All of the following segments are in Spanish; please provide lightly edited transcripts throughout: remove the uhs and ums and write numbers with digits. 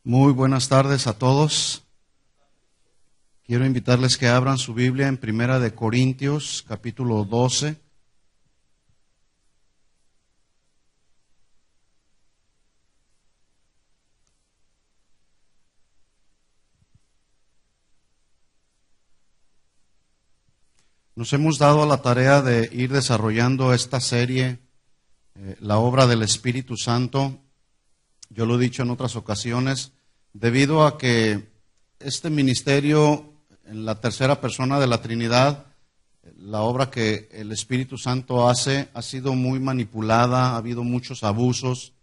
Muy buenas tardes a todos. Quiero invitarles que abran su Biblia en Primera de Corintios, capítulo 12. Nos hemos dado a la tarea de ir desarrollando esta serie, la obra del Espíritu Santo. Yo lo he dicho en otras ocasiones, debido a que este ministerio, en la tercera persona de la Trinidad, la obra que el Espíritu Santo hace, ha sido muy manipulada, ha habido muchos abusos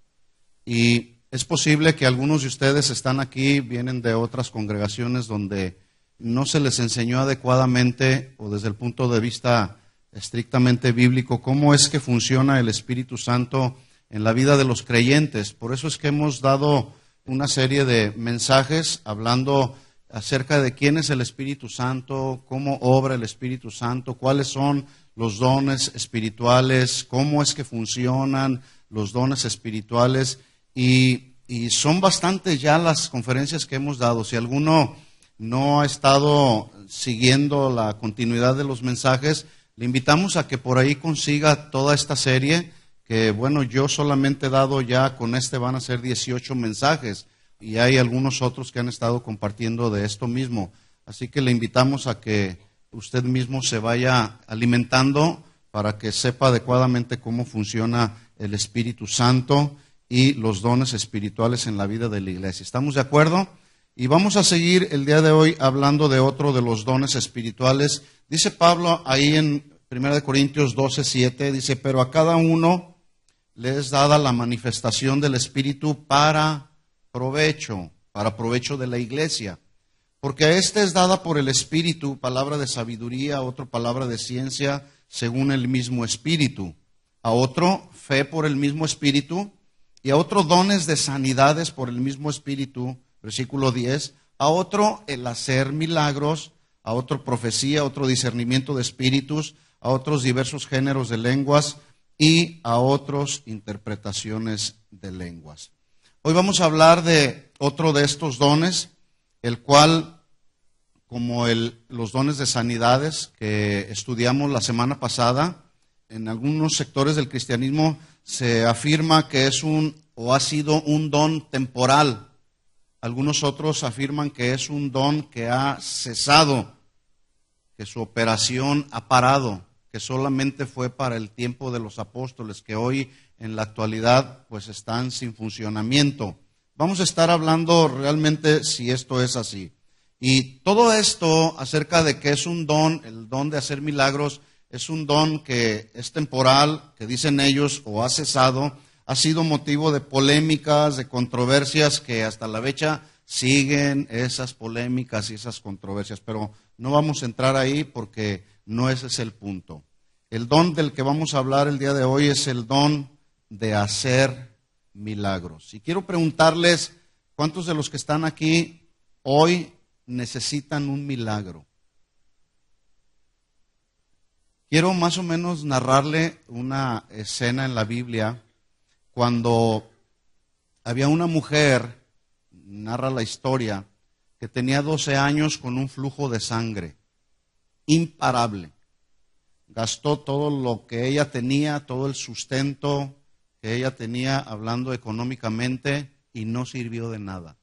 y es posible que algunos de ustedes están aquí, vienen de otras congregaciones donde no se les enseñó adecuadamente o desde el punto de vista estrictamente bíblico cómo es que funciona el Espíritu Santo en la vida de los creyentes. Por eso es que hemos dado una serie de mensajes hablando acerca de quién es el Espíritu Santo, cómo obra el Espíritu Santo, cuáles son los dones espirituales, cómo es que funcionan los dones espirituales. Y son bastantes ya las conferencias que hemos dado. Si alguno no ha estado siguiendo la continuidad de los mensajes, le invitamos a que por ahí consiga toda esta serie, que bueno, yo solamente he dado ya, con este van a ser 18 mensajes, y hay algunos otros que han estado compartiendo de esto mismo. Así que le invitamos a que usted mismo se vaya alimentando para que sepa adecuadamente cómo funciona el Espíritu Santo y los dones espirituales en la vida de la iglesia. ¿Estamos de acuerdo? Y vamos a seguir el día de hoy hablando de otro de los dones espirituales. Dice Pablo ahí en 1 Corintios 12:7, dice, pero a cada uno le es dada la manifestación del Espíritu para provecho de la iglesia. Porque a este es dada por el Espíritu palabra de sabiduría, a otro palabra de ciencia según el mismo Espíritu, a otro fe por el mismo Espíritu, y a otro dones de sanidades por el mismo Espíritu, versículo 10, a otro el hacer milagros, a otro profecía, a otro discernimiento de espíritus, a otros diversos géneros de lenguas y a otros interpretaciones de lenguas. Hoy vamos a hablar de otro de estos dones, el cual, como los dones de sanidades que estudiamos la semana pasada, en algunos sectores del cristianismo se afirma que es o ha sido un don temporal. Algunos otros afirman que es un don que ha cesado, que su operación ha parado, que solamente fue para el tiempo de los apóstoles, que hoy en la actualidad pues están sin funcionamiento. Vamos a estar hablando realmente si esto es así. Y todo esto acerca de que es un don, el don de hacer milagros, es un don que es temporal, que dicen ellos, o ha cesado, ha sido motivo de polémicas, de controversias que hasta la fecha siguen esas polémicas y esas controversias. Pero no vamos a entrar ahí porque no ese es el punto. El don del que vamos a hablar el día de hoy es el don de hacer milagros. Y quiero preguntarles, ¿cuántos de los que están aquí hoy necesitan un milagro? Quiero más o menos narrarle una escena en la Biblia cuando había una mujer, narra la historia, que tenía 12 años con un flujo de sangre imparable. Gastó todo lo que ella tenía, todo el sustento que ella tenía, hablando económicamente, y no sirvió de nada.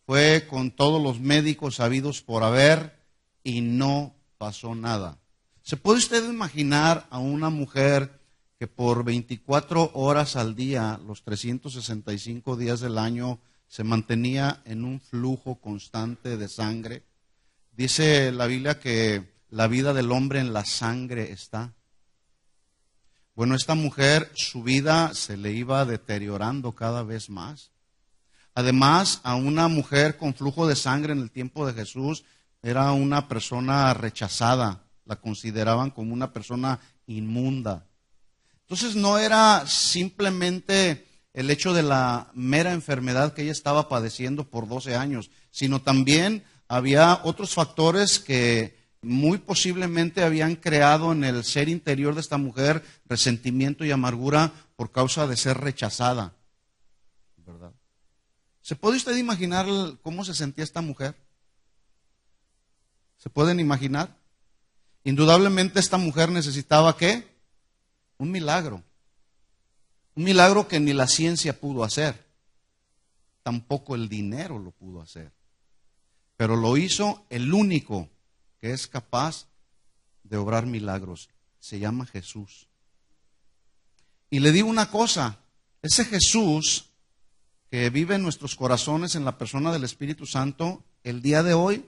Fue con todos los médicos habidos por haber y no pasó nada. ¿Se puede usted imaginar a una mujer que por 24 horas al día, los 365 días del año, se mantenía en un flujo constante de sangre? Dice la Biblia que la vida del hombre en la sangre está. Bueno, esta mujer, su vida se le iba deteriorando cada vez más. Además, a una mujer con flujo de sangre en el tiempo de Jesús era una persona rechazada, la consideraban como una persona inmunda. Entonces no era simplemente el hecho de la mera enfermedad que ella estaba padeciendo por 12 años, sino también había otros factores que muy posiblemente habían creado en el ser interior de esta mujer resentimiento y amargura por causa de ser rechazada, ¿verdad? ¿Se puede usted imaginar cómo se sentía esta mujer? ¿Se pueden imaginar? Indudablemente esta mujer necesitaba ¿qué? Un milagro. Un milagro que ni la ciencia pudo hacer. Tampoco el dinero lo pudo hacer. Pero lo hizo el único que es capaz de obrar milagros. Se llama Jesús. Y le digo una cosa, ese Jesús que vive en nuestros corazones en la persona del Espíritu Santo, el día de hoy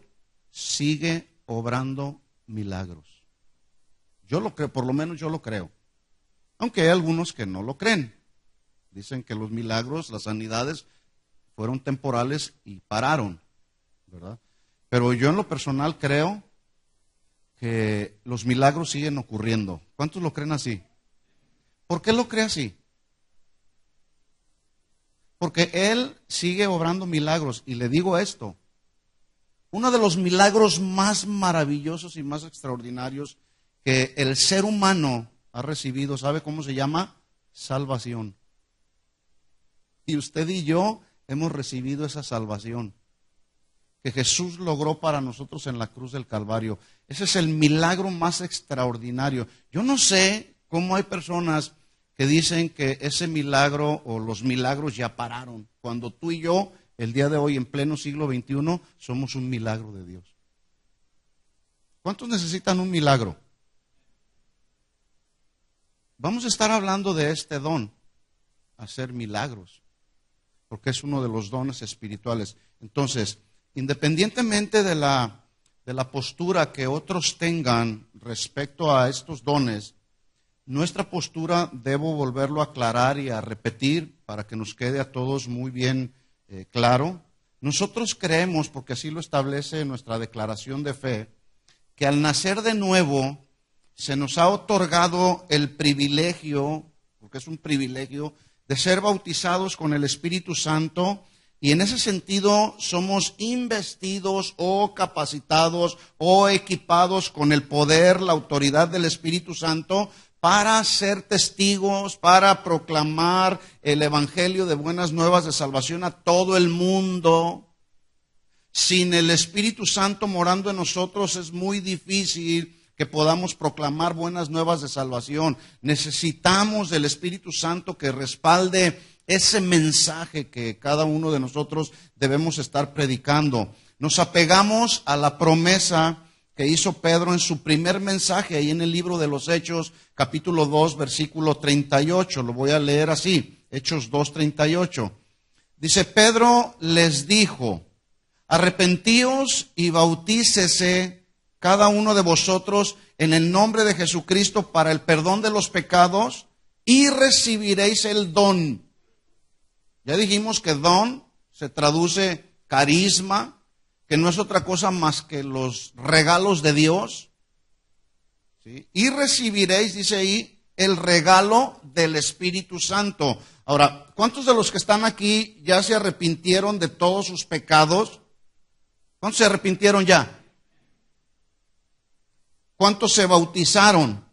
sigue obrando milagros. Yo lo creo, por lo menos yo lo creo. Aunque hay algunos que no lo creen. Dicen que los milagros, las sanidades fueron temporales y pararon, ¿verdad? Pero yo en lo personal creo que los milagros siguen ocurriendo. ¿Cuántos lo creen así? ¿Por qué lo cree así? Porque Él sigue obrando milagros. Y le digo esto, uno de los milagros más maravillosos y más extraordinarios que el ser humano ha recibido, ¿sabe cómo se llama? Salvación. Y usted y yo hemos recibido esa salvación que Jesús logró para nosotros en la cruz del Calvario. Ese es el milagro más extraordinario. Yo no sé cómo hay personas que dicen que ese milagro o los milagros ya pararon, cuando tú y yo, el día de hoy, en pleno siglo XXI, somos un milagro de Dios. ¿Cuántos necesitan un milagro? Vamos a estar hablando de este don, hacer milagros, porque es uno de los dones espirituales. Entonces, independientemente de la postura que otros tengan respecto a estos dones, nuestra postura debo volverlo a aclarar y a repetir para que nos quede a todos muy bien claro. Nosotros creemos, porque así lo establece nuestra declaración de fe, que al nacer de nuevo se nos ha otorgado el privilegio, porque es un privilegio, de ser bautizados con el Espíritu Santo, y en ese sentido somos investidos o capacitados o equipados con el poder, la autoridad del Espíritu Santo para ser testigos, para proclamar el Evangelio de buenas nuevas de salvación a todo el mundo. Sin el Espíritu Santo morando en nosotros es muy difícil que podamos proclamar buenas nuevas de salvación. Necesitamos del Espíritu Santo que respalde ese mensaje que cada uno de nosotros debemos estar predicando. Nos apegamos a la promesa que hizo Pedro en su primer mensaje, ahí en el libro de los Hechos, capítulo 2, versículo 38. Lo voy a leer así, Hechos 2, 38. Dice, Pedro les dijo, arrepentíos y bautícese cada uno de vosotros en el nombre de Jesucristo para el perdón de los pecados y recibiréis el don. Ya dijimos que don se traduce carisma, que no es otra cosa más que los regalos de Dios. ¿Sí? Y recibiréis, dice ahí, el regalo del Espíritu Santo. Ahora, ¿cuántos de los que están aquí ya se arrepintieron de todos sus pecados? ¿Cuántos se arrepintieron ya? ¿Cuántos se bautizaron?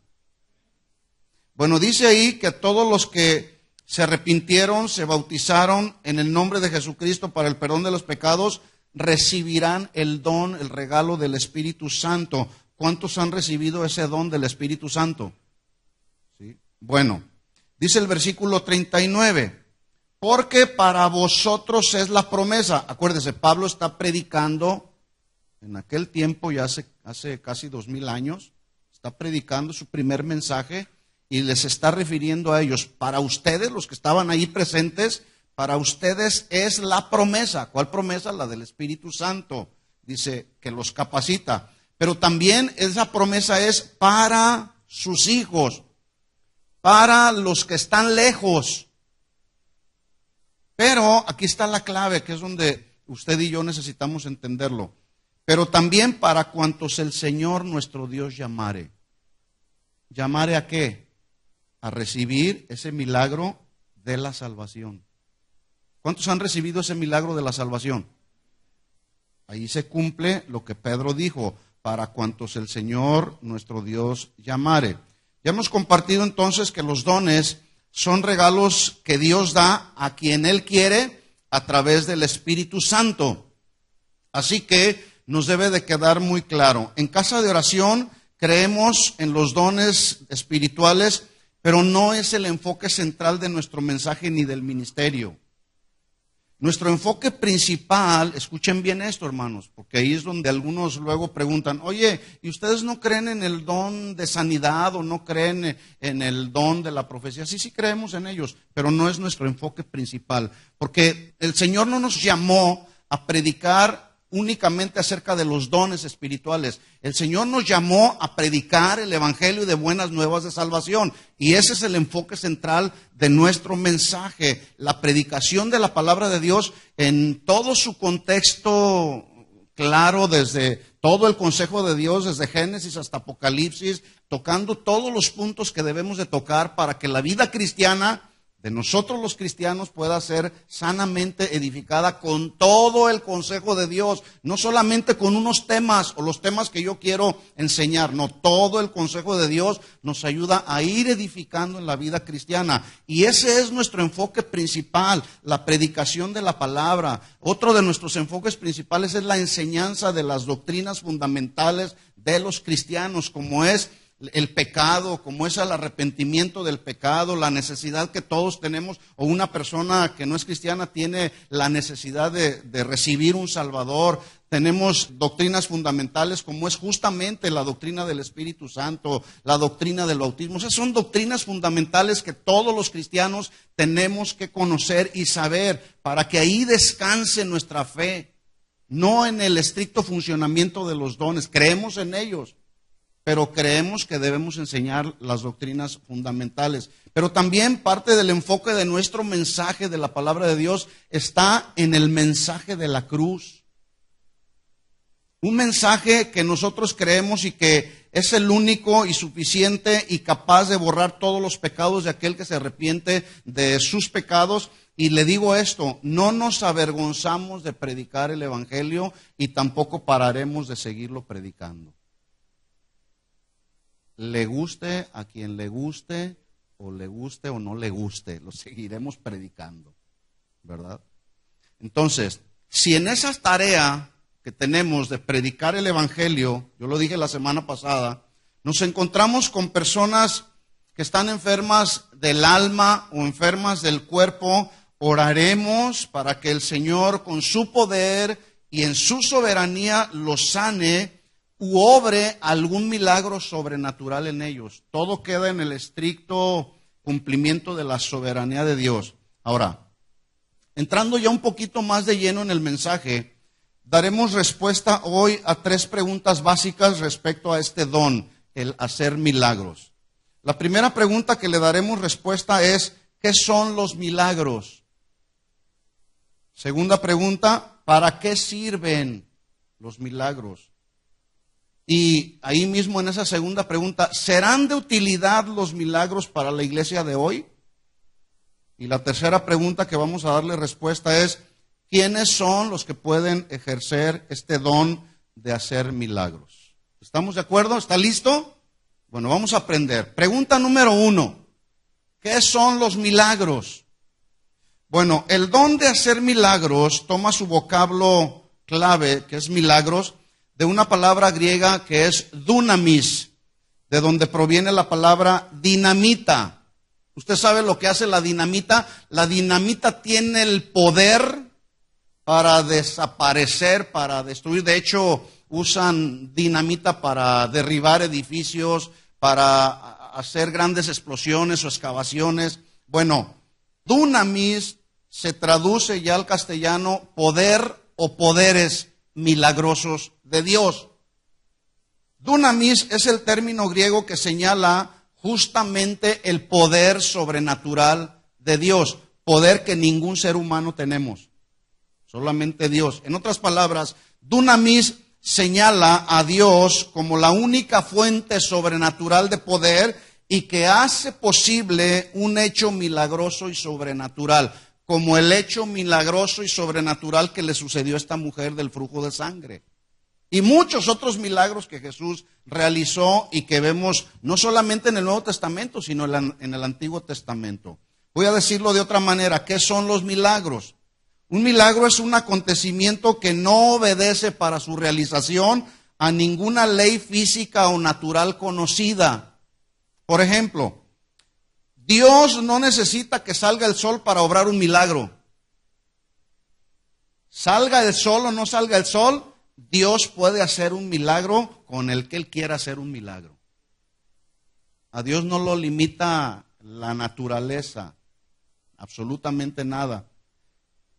Bueno, dice ahí que todos los que se arrepintieron, se bautizaron en el nombre de Jesucristo para el perdón de los pecados, recibirán el don, el regalo del Espíritu Santo. ¿Cuántos han recibido ese don del Espíritu Santo? ¿Sí? Bueno, dice el versículo 39, porque para vosotros es la promesa. Acuérdese, Pablo está predicando en aquel tiempo, ya hace casi 2000 años, está predicando su primer mensaje y les está refiriendo a ellos. Para ustedes, los que estaban ahí presentes, para ustedes es la promesa. ¿Cuál promesa? La del Espíritu Santo. Dice que los capacita. Pero también esa promesa es para sus hijos, para los que están lejos. Pero aquí está la clave, que es donde usted y yo necesitamos entenderlo. Pero también para cuantos el Señor nuestro Dios llamare. ¿Llamare a qué? A recibir ese milagro de la salvación. ¿Cuántos han recibido ese milagro de la salvación? Ahí se cumple lo que Pedro dijo, para cuantos el Señor nuestro Dios llamare. Ya hemos compartido entonces que los dones son regalos que Dios da a quien Él quiere a través del Espíritu Santo. Así que nos debe de quedar muy claro. En Casa de Oración creemos en los dones espirituales, pero no es el enfoque central de nuestro mensaje ni del ministerio. Nuestro enfoque principal, escuchen bien esto, hermanos, porque ahí es donde algunos luego preguntan, oye, ¿y ustedes no creen en el don de sanidad o no creen en el don de la profecía? Sí, sí creemos en ellos, pero no es nuestro enfoque principal, porque el Señor no nos llamó a predicar únicamente acerca de los dones espirituales. El Señor nos llamó a predicar el evangelio de buenas nuevas de salvación. Y ese es el enfoque central de nuestro mensaje. La predicación de la palabra de Dios en todo su contexto claro, desde todo el consejo de Dios, desde Génesis hasta Apocalipsis, tocando todos los puntos que debemos de tocar para que la vida cristiana de nosotros los cristianos pueda ser sanamente edificada con todo el consejo de Dios, no solamente con unos temas o los temas que yo quiero enseñar, no, todo el consejo de Dios nos ayuda a ir edificando en la vida cristiana. Y ese es nuestro enfoque principal, la predicación de la palabra. Otro de nuestros enfoques principales es la enseñanza de las doctrinas fundamentales de los cristianos, como es el pecado, como es el arrepentimiento del pecado, la necesidad que todos tenemos, o una persona que no es cristiana tiene la necesidad de recibir un Salvador. Tenemos doctrinas fundamentales como es justamente la doctrina del Espíritu Santo, la doctrina del bautismo. Esas son doctrinas fundamentales que todos los cristianos tenemos que conocer y saber para que ahí descanse nuestra fe, no en el estricto funcionamiento de los dones. Creemos en ellos, pero creemos que debemos enseñar las doctrinas fundamentales. Pero también parte del enfoque de nuestro mensaje de la palabra de Dios está en el mensaje de la cruz. Un mensaje que nosotros creemos y que es el único y suficiente y capaz de borrar todos los pecados de aquel que se arrepiente de sus pecados. Y le digo esto, no nos avergonzamos de predicar el evangelio y tampoco pararemos de seguirlo predicando. Le guste a quien le guste o no le guste, lo seguiremos predicando, ¿verdad? Entonces, si en esa tarea que tenemos de predicar el evangelio, yo lo dije la semana pasada, nos encontramos con personas que están enfermas del alma o enfermas del cuerpo, oraremos para que el Señor con su poder y en su soberanía los sane u obre algún milagro sobrenatural en ellos. Todo queda en el estricto cumplimiento de la soberanía de Dios. Ahora, entrando ya un poquito más de lleno en el mensaje, daremos respuesta hoy a 3 preguntas básicas respecto a este don, el hacer milagros. La primera pregunta que le daremos respuesta es, ¿qué son los milagros? Segunda pregunta, ¿para qué sirven los milagros? Y ahí mismo en esa segunda pregunta, ¿serán de utilidad los milagros para la iglesia de hoy? Y la tercera pregunta que vamos a darle respuesta es, ¿quiénes son los que pueden ejercer este don de hacer milagros? ¿Estamos de acuerdo? ¿Está listo? Bueno, vamos a aprender. Pregunta número 1, ¿qué son los milagros? Bueno, el don de hacer milagros toma su vocablo clave, que es milagros, de una palabra griega que es dunamis, de donde proviene la palabra dinamita. ¿Usted sabe lo que hace la dinamita? La dinamita tiene el poder para desaparecer, para destruir. De hecho, usan dinamita para derribar edificios, para hacer grandes explosiones o excavaciones. Bueno, dunamis se traduce ya al castellano poder o poderes milagrosos de Dios. Dunamis es el término griego que señala justamente el poder sobrenatural de Dios, poder que ningún ser humano tenemos, solamente Dios. En otras palabras, dunamis señala a Dios como la única fuente sobrenatural de poder y que hace posible un hecho milagroso y sobrenatural, como el hecho milagroso y sobrenatural que le sucedió a esta mujer del flujo de sangre. Y muchos otros milagros que Jesús realizó y que vemos no solamente en el Nuevo Testamento, sino en el Antiguo Testamento. Voy a decirlo de otra manera, ¿qué son los milagros? Un milagro es un acontecimiento que no obedece para su realización a ninguna ley física o natural conocida. Por ejemplo, Dios no necesita que salga el sol para obrar un milagro. Salga el sol o no salga el sol, Dios puede hacer un milagro con el que Él quiera hacer un milagro. A Dios no lo limita la naturaleza, absolutamente nada.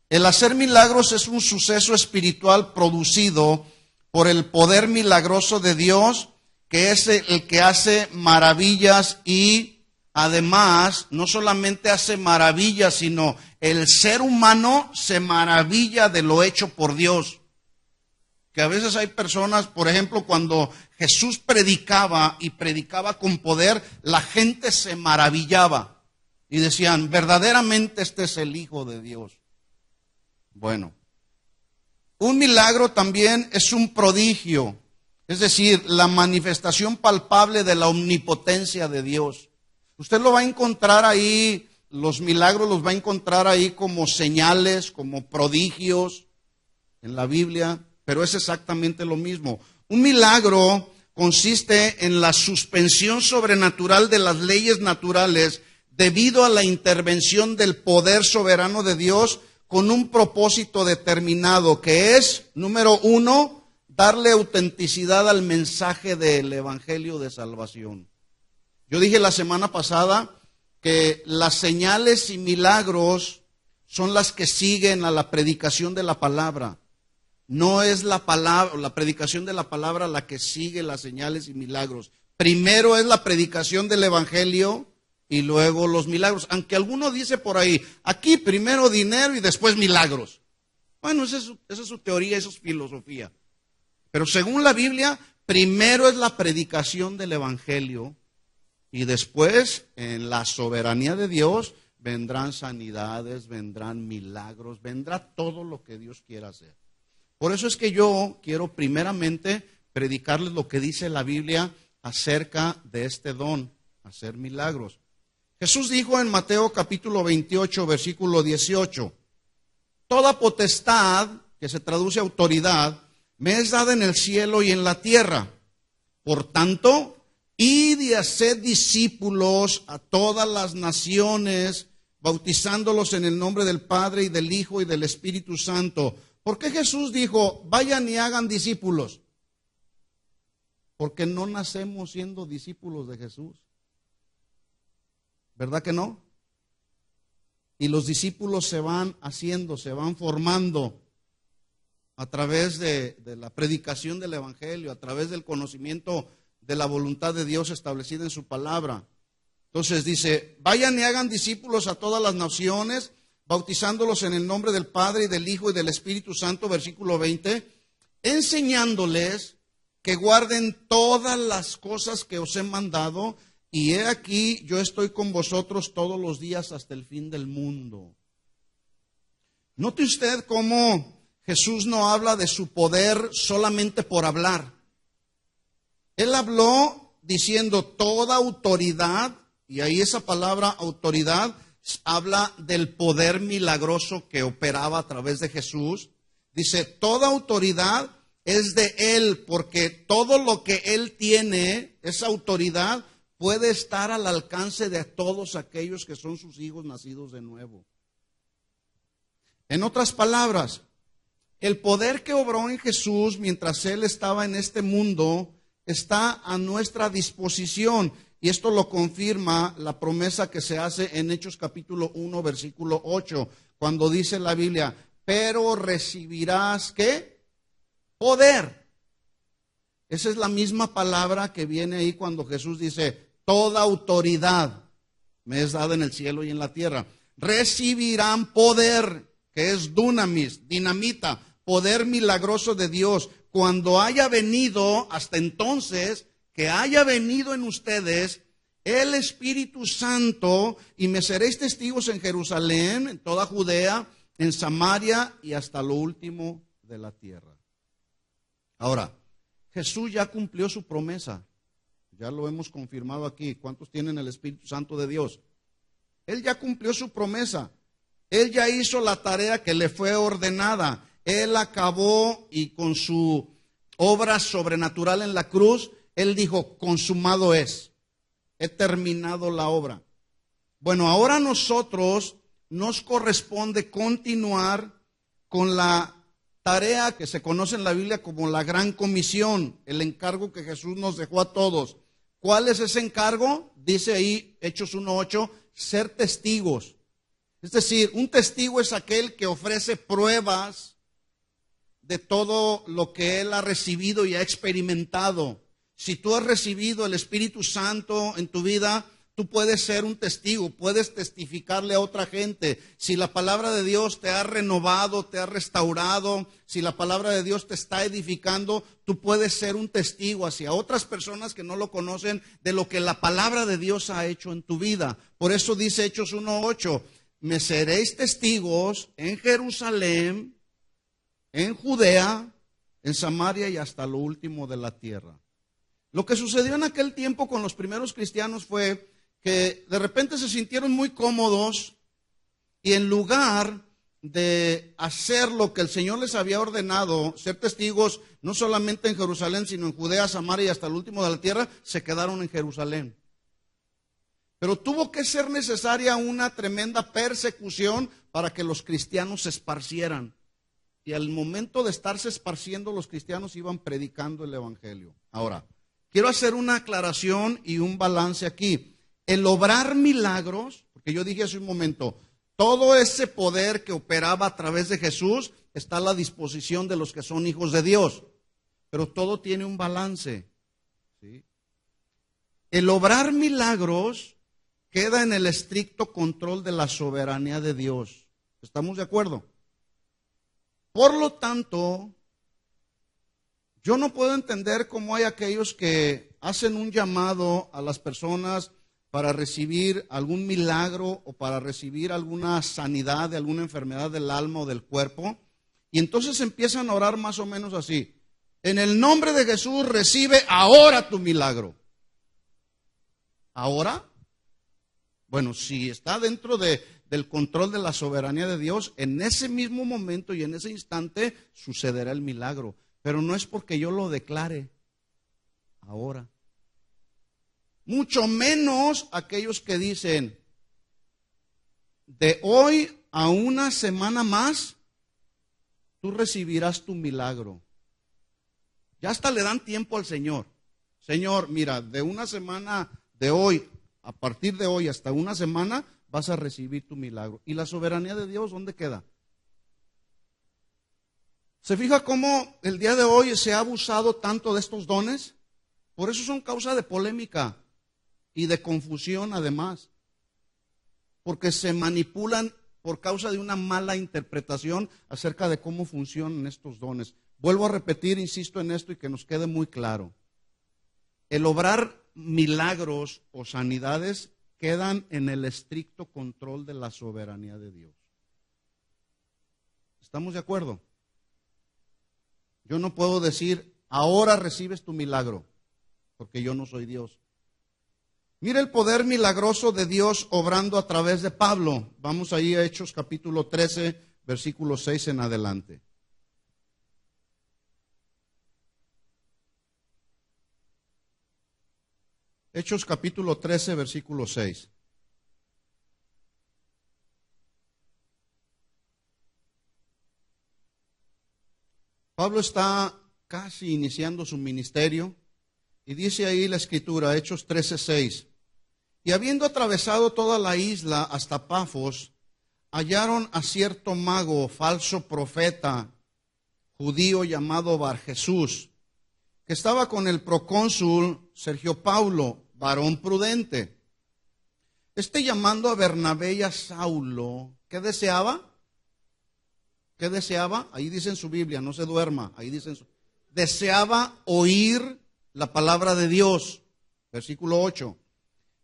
El hacer milagros es un suceso espiritual producido por el poder milagroso de Dios, que es el que hace maravillas y además no solamente hace maravillas, sino el ser humano se maravilla de lo hecho por Dios. Que a veces hay personas, por ejemplo, cuando Jesús predicaba y predicaba con poder, la gente se maravillaba y decían, verdaderamente este es el Hijo de Dios. Bueno, un milagro también es un prodigio, es decir, la manifestación palpable de la omnipotencia de Dios. Usted lo va a encontrar ahí, los milagros los va a encontrar ahí como señales, como prodigios en la Biblia, pero es exactamente lo mismo. Un milagro consiste en la suspensión sobrenatural de las leyes naturales debido a la intervención del poder soberano de Dios con un propósito determinado, que es, número uno, darle autenticidad al mensaje del Evangelio de salvación. Yo dije la semana pasada que las señales y milagros son las que siguen a la predicación de la palabra. No es la predicación de la palabra la que sigue las señales y milagros. Primero es la predicación del Evangelio y luego los milagros. Aunque alguno dice por ahí, aquí primero dinero y después milagros. Bueno, esa es su teoría, esa es filosofía. Pero según la Biblia, primero es la predicación del Evangelio y después, en la soberanía de Dios, vendrán sanidades, vendrán milagros, vendrá todo lo que Dios quiera hacer. Por eso es que yo quiero primeramente predicarles lo que dice la Biblia acerca de este don, hacer milagros. Jesús dijo en Mateo capítulo 28, versículo 18, toda potestad, que se traduce autoridad, me es dada en el cielo y en la tierra. Por tanto, id y haced discípulos a todas las naciones, bautizándolos en el nombre del Padre y del Hijo y del Espíritu Santo. ¿Por qué Jesús dijo, vayan y hagan discípulos? Porque no nacemos siendo discípulos de Jesús. ¿Verdad que no? Y los discípulos se van haciendo, se van formando a través de la predicación del Evangelio, a través del conocimiento de la voluntad de Dios establecida en su palabra. Entonces dice, vayan y hagan discípulos a todas las naciones, bautizándolos en el nombre del Padre y del Hijo y del Espíritu Santo, versículo 20, enseñándoles que guarden todas las cosas que os he mandado, y he aquí, yo estoy con vosotros todos los días hasta el fin del mundo. Note usted cómo Jesús no habla de su poder solamente por hablar. Él habló diciendo toda autoridad, y ahí esa palabra autoridad habla del poder milagroso que operaba a través de Jesús. Dice, toda autoridad es de Él, porque todo lo que Él tiene, esa autoridad, puede estar al alcance de todos aquellos que son sus hijos nacidos de nuevo. En otras palabras, el poder que obró en Jesús mientras Él estaba en este mundo está a nuestra disposición. Y esto lo confirma la promesa que se hace en Hechos capítulo 1, versículo 8, cuando dice la Biblia, pero recibirás, ¿qué? Poder. Esa es la misma palabra que viene ahí cuando Jesús dice, toda autoridad me es dada en el cielo y en la tierra. Recibirán poder, que es dunamis, dinamita, poder milagroso de Dios. Cuando haya venido, hasta entonces, que haya venido en ustedes el Espíritu Santo, y me seréis testigos en Jerusalén, en toda Judea, en Samaria y hasta lo último de la tierra. Ahora, Jesús ya cumplió su promesa. Ya lo hemos confirmado aquí. ¿Cuántos tienen el Espíritu Santo de Dios? Él ya cumplió su promesa. Él ya hizo la tarea que le fue ordenada. Él acabó y con su obra sobrenatural en la cruz, Él dijo, consumado es. He terminado la obra. Bueno, ahora a nosotros nos corresponde continuar con la tarea que se conoce en la Biblia como la Gran Comisión, el encargo que Jesús nos dejó a todos. ¿Cuál es ese encargo? Dice ahí, Hechos 1:8, ser testigos. Es decir, un testigo es aquel que ofrece pruebas de todo lo que él ha recibido y ha experimentado. Si tú has recibido el Espíritu Santo en tu vida, tú puedes ser un testigo, puedes testificarle a otra gente. Si la palabra de Dios te ha renovado, te ha restaurado, si la palabra de Dios te está edificando, tú puedes ser un testigo hacia otras personas que no lo conocen de lo que la palabra de Dios ha hecho en tu vida. Por eso dice Hechos 1:8, me seréis testigos en Jerusalén, en Judea, en Samaria y hasta lo último de la tierra. Lo que sucedió en aquel tiempo con los primeros cristianos fue que de repente se sintieron muy cómodos y en lugar de hacer lo que el Señor les había ordenado, ser testigos no solamente en Jerusalén, sino en Judea, Samaria y hasta el último de la tierra, se quedaron en Jerusalén. Pero tuvo que ser necesaria una tremenda persecución para que los cristianos se esparcieran. Y al momento de estarse esparciendo, los cristianos iban predicando el Evangelio. Ahora, quiero hacer una aclaración y un balance aquí. El obrar milagros, porque yo dije hace un momento, todo ese poder que operaba a través de Jesús está a la disposición de los que son hijos de Dios. Pero todo tiene un balance, ¿sí? El obrar milagros queda en el estricto control de la soberanía de Dios. ¿Estamos de acuerdo? Por lo tanto, yo no puedo entender cómo hay aquellos que hacen un llamado a las personas para recibir algún milagro o para recibir alguna sanidad de alguna enfermedad del alma o del cuerpo, y entonces empiezan a orar más o menos así: en el nombre de Jesús recibe ahora tu milagro. ¿Ahora? Bueno, si está dentro del control de la soberanía de Dios, en ese mismo momento y en ese instante sucederá el milagro. Pero no es porque yo lo declare ahora. Mucho menos aquellos que dicen, de hoy a una semana más, tú recibirás tu milagro. Ya hasta le dan tiempo al Señor. Señor, mira, de una semana de hoy, a partir de hoy hasta una semana, vas a recibir tu milagro. ¿Y la soberanía de Dios dónde queda? ¿Se fija cómo el día de hoy se ha abusado tanto de estos dones? Por eso son causa de polémica y de confusión además. Porque se manipulan por causa de una mala interpretación acerca de cómo funcionan estos dones. Vuelvo a repetir, insisto en esto y que nos quede muy claro. El obrar milagros o sanidades quedan en el estricto control de la soberanía de Dios. ¿Estamos de acuerdo? Yo no puedo decir, ahora recibes tu milagro, porque yo no soy Dios. Mira el poder milagroso de Dios obrando a través de Pablo. Vamos ahí a Hechos capítulo 13, versículo 6 en adelante. Hechos capítulo 13, versículo 6. Pablo está casi iniciando su ministerio y dice ahí la escritura, Hechos 13, 6. Y habiendo atravesado toda la isla hasta Pafos, hallaron a cierto mago, falso profeta, judío llamado Barjesús, que estaba con el procónsul Sergio Paulo, varón prudente. Este llamando a Bernabé y a Saulo, ¿qué deseaba? ¿Qué deseaba? Ahí dice en su Biblia, no se duerma, ahí dice deseaba oír la palabra de Dios, versículo 8.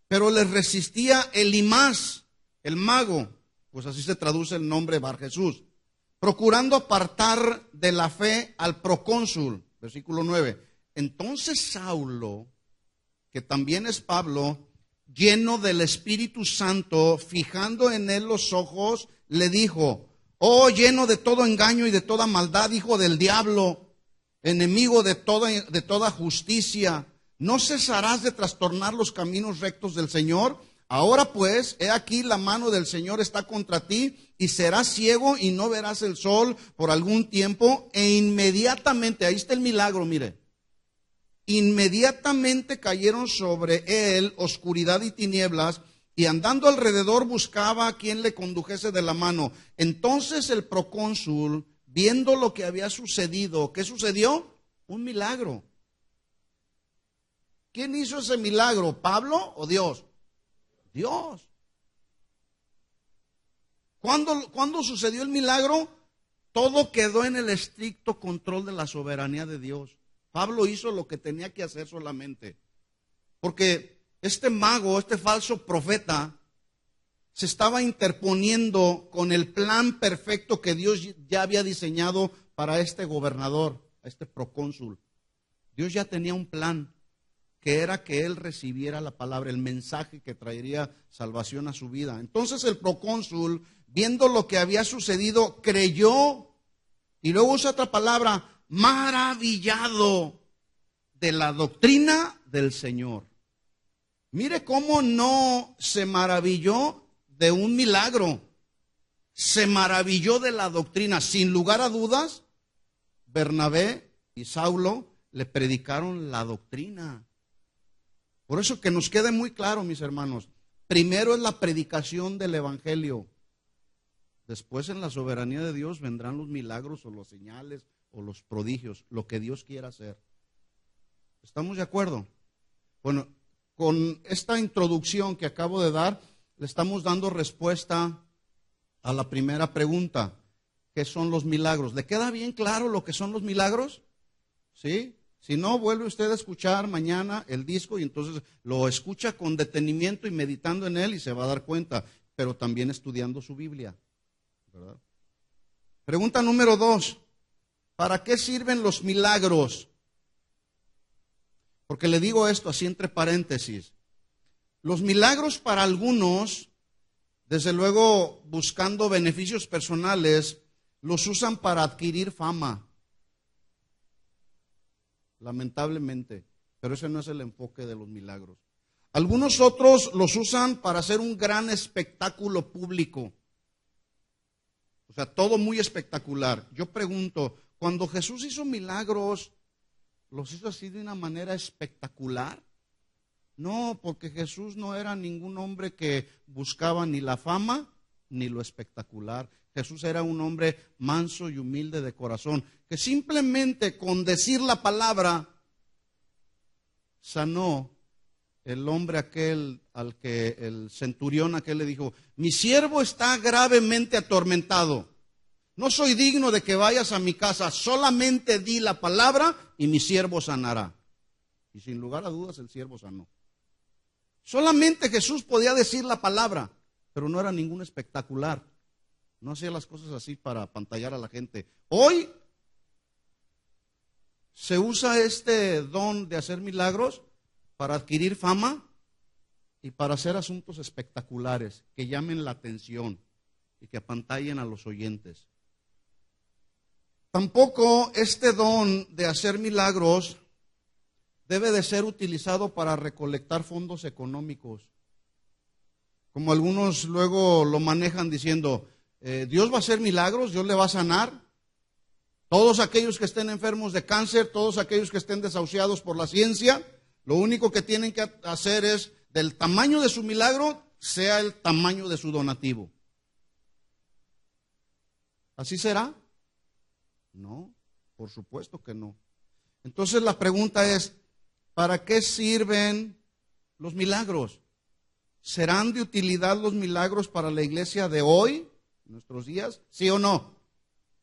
Pero les resistía Elimás, el mago, pues así se traduce el nombre Barjesús, procurando apartar de la fe al procónsul, versículo 9. Entonces Saulo, que también es Pablo, lleno del Espíritu Santo, fijando en él los ojos, le dijo: oh, lleno de todo engaño y de toda maldad, hijo del diablo, enemigo de toda justicia, ¿no cesarás de trastornar los caminos rectos del Señor? Ahora pues, he aquí la mano del Señor está contra ti, y serás ciego y no verás el sol por algún tiempo. E inmediatamente, ahí está el milagro, mire. Inmediatamente cayeron sobre él oscuridad y tinieblas, y andando alrededor buscaba a quien le condujese de la mano. Entonces el procónsul, viendo lo que había sucedido, ¿qué sucedió? Un milagro. ¿Quién hizo ese milagro? ¿Pablo o Dios? Dios. ¿Cuándo sucedió el milagro? Todo quedó en el estricto control de la soberanía de Dios. Pablo hizo lo que tenía que hacer solamente. Porque este mago, este falso profeta, se estaba interponiendo con el plan perfecto que Dios ya había diseñado para este gobernador, a este procónsul. Dios ya tenía un plan, que era que él recibiera la palabra, el mensaje que traería salvación a su vida. Entonces el procónsul, viendo lo que había sucedido, creyó, y luego usa otra palabra, maravillado de la doctrina del Señor. Mire cómo no se maravilló de un milagro, se maravilló de la doctrina. Sin lugar a dudas, Bernabé y Saulo le predicaron la doctrina. Por eso que nos quede muy claro, mis hermanos, primero es la predicación del evangelio. Después, en la soberanía de Dios, vendrán los milagros o las señales o los prodigios, lo que Dios quiera hacer. ¿Estamos de acuerdo? Bueno, con esta introducción que acabo de dar, le estamos dando respuesta a la primera pregunta: ¿qué son los milagros? ¿Le queda bien claro lo que son los milagros? ¿Sí? Si no, vuelve usted a escuchar mañana el disco y entonces lo escucha con detenimiento y meditando en él y se va a dar cuenta, pero también estudiando su Biblia, ¿verdad? Pregunta número 2: ¿para qué sirven los milagros? Porque le digo esto así entre paréntesis. Los milagros para algunos, desde luego buscando beneficios personales, los usan para adquirir fama. Lamentablemente, pero ese no es el enfoque de los milagros. Algunos otros los usan para hacer un gran espectáculo público. O sea, todo muy espectacular. Yo pregunto, cuando Jesús hizo milagros, ¿los hizo así de una manera espectacular? No, porque Jesús no era ningún hombre que buscaba ni la fama ni lo espectacular. Jesús era un hombre manso y humilde de corazón, que simplemente con decir la palabra sanó el hombre aquel al que el centurión aquel le dijo: mi siervo está gravemente atormentado, no soy digno de que vayas a mi casa, solamente di la palabra y mi siervo sanará. Y sin lugar a dudas el siervo sanó. Solamente Jesús podía decir la palabra, pero no era ningún espectacular. No hacía las cosas así para apantallar a la gente. Hoy se usa este don de hacer milagros para adquirir fama y para hacer asuntos espectaculares que llamen la atención y que apantallen a los oyentes. Tampoco este don de hacer milagros debe de ser utilizado para recolectar fondos económicos, como algunos luego lo manejan diciendo: Dios va a hacer milagros, Dios le va a sanar. Todos aquellos que estén enfermos de cáncer, todos aquellos que estén desahuciados por la ciencia, lo único que tienen que hacer es, del tamaño de su milagro, sea el tamaño de su donativo. ¿Así será? No, por supuesto que no. Entonces la pregunta es: ¿para qué sirven los milagros? ¿Serán de utilidad los milagros para la iglesia de hoy, nuestros días? ¿Sí o no?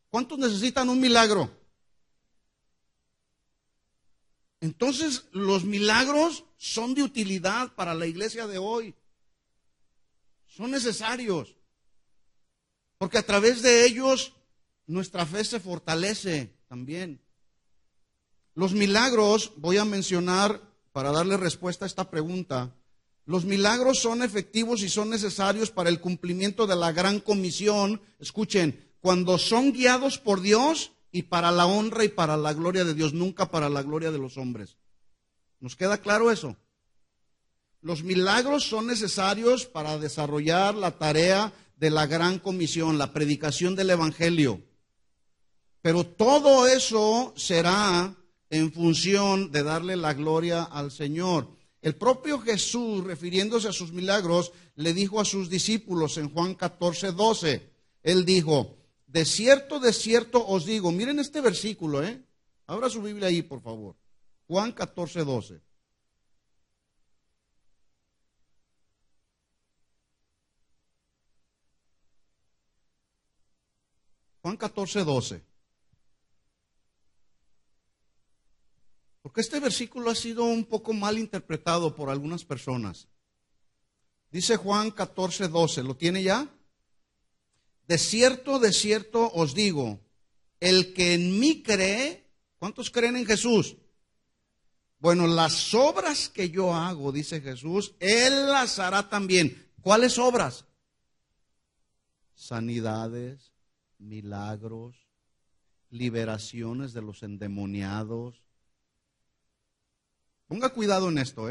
¿Cuántos necesitan un milagro? Entonces, los milagros son de utilidad para la iglesia de hoy. Son necesarios. Porque a través de ellos nuestra fe se fortalece también. Los milagros, voy a mencionar, para darle respuesta a esta pregunta, Los milagros son efectivos y son necesarios para el cumplimiento de la gran comisión. Escuchen, cuando son guiados por Dios y para la honra y para la gloria de Dios, nunca para la gloria de los hombres. ¿Nos queda claro eso? Los milagros son necesarios para desarrollar la tarea de la gran comisión, la predicación del evangelio. Pero todo eso será en función de darle la gloria al Señor. El propio Jesús, refiriéndose a sus milagros, le dijo a sus discípulos en Juan 14:12. Él dijo, de cierto os digo, miren este versículo, abra su Biblia ahí, por favor. Juan 14:12. Juan 14:12. Porque este versículo ha sido un poco mal interpretado por algunas personas. Dice Juan 14:12, ¿lo tiene ya? De cierto os digo, el que en mí cree, ¿cuántos creen en Jesús? Bueno, las obras que yo hago, dice Jesús, Él las hará también. ¿Cuáles obras? Sanidades, milagros, liberaciones de los endemoniados. Ponga cuidado en esto,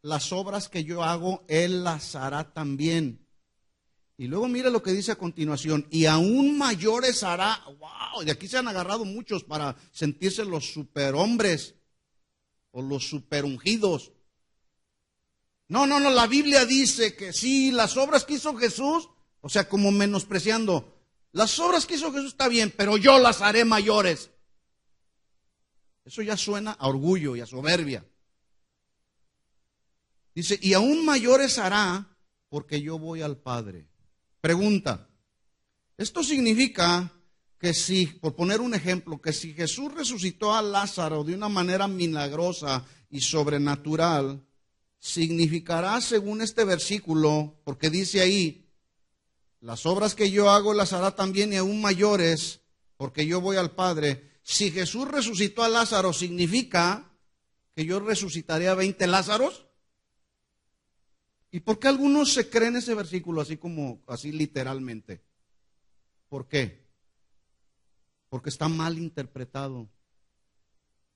Las obras que yo hago, Él las hará también. Y luego mire lo que dice a continuación, y aún mayores hará. ¡Wow! De aquí se han agarrado muchos para sentirse los superhombres o los superungidos. No, la Biblia dice que sí, las obras que hizo Jesús, o sea, como menospreciando, las obras que hizo Jesús está bien, pero yo las haré mayores. Eso ya suena a orgullo y a soberbia. Dice, y aún mayores hará porque yo voy al Padre. Pregunta, esto significa que si, por poner un ejemplo, que si Jesús resucitó a Lázaro de una manera milagrosa y sobrenatural, significará, según este versículo, porque dice ahí, las obras que yo hago las hará también y aún mayores, porque yo voy al Padre. Si Jesús resucitó a Lázaro, ¿significa que yo resucitaré a 20 Lázaros? ¿Y por qué algunos se creen ese versículo así literalmente? ¿Por qué? Porque está mal interpretado.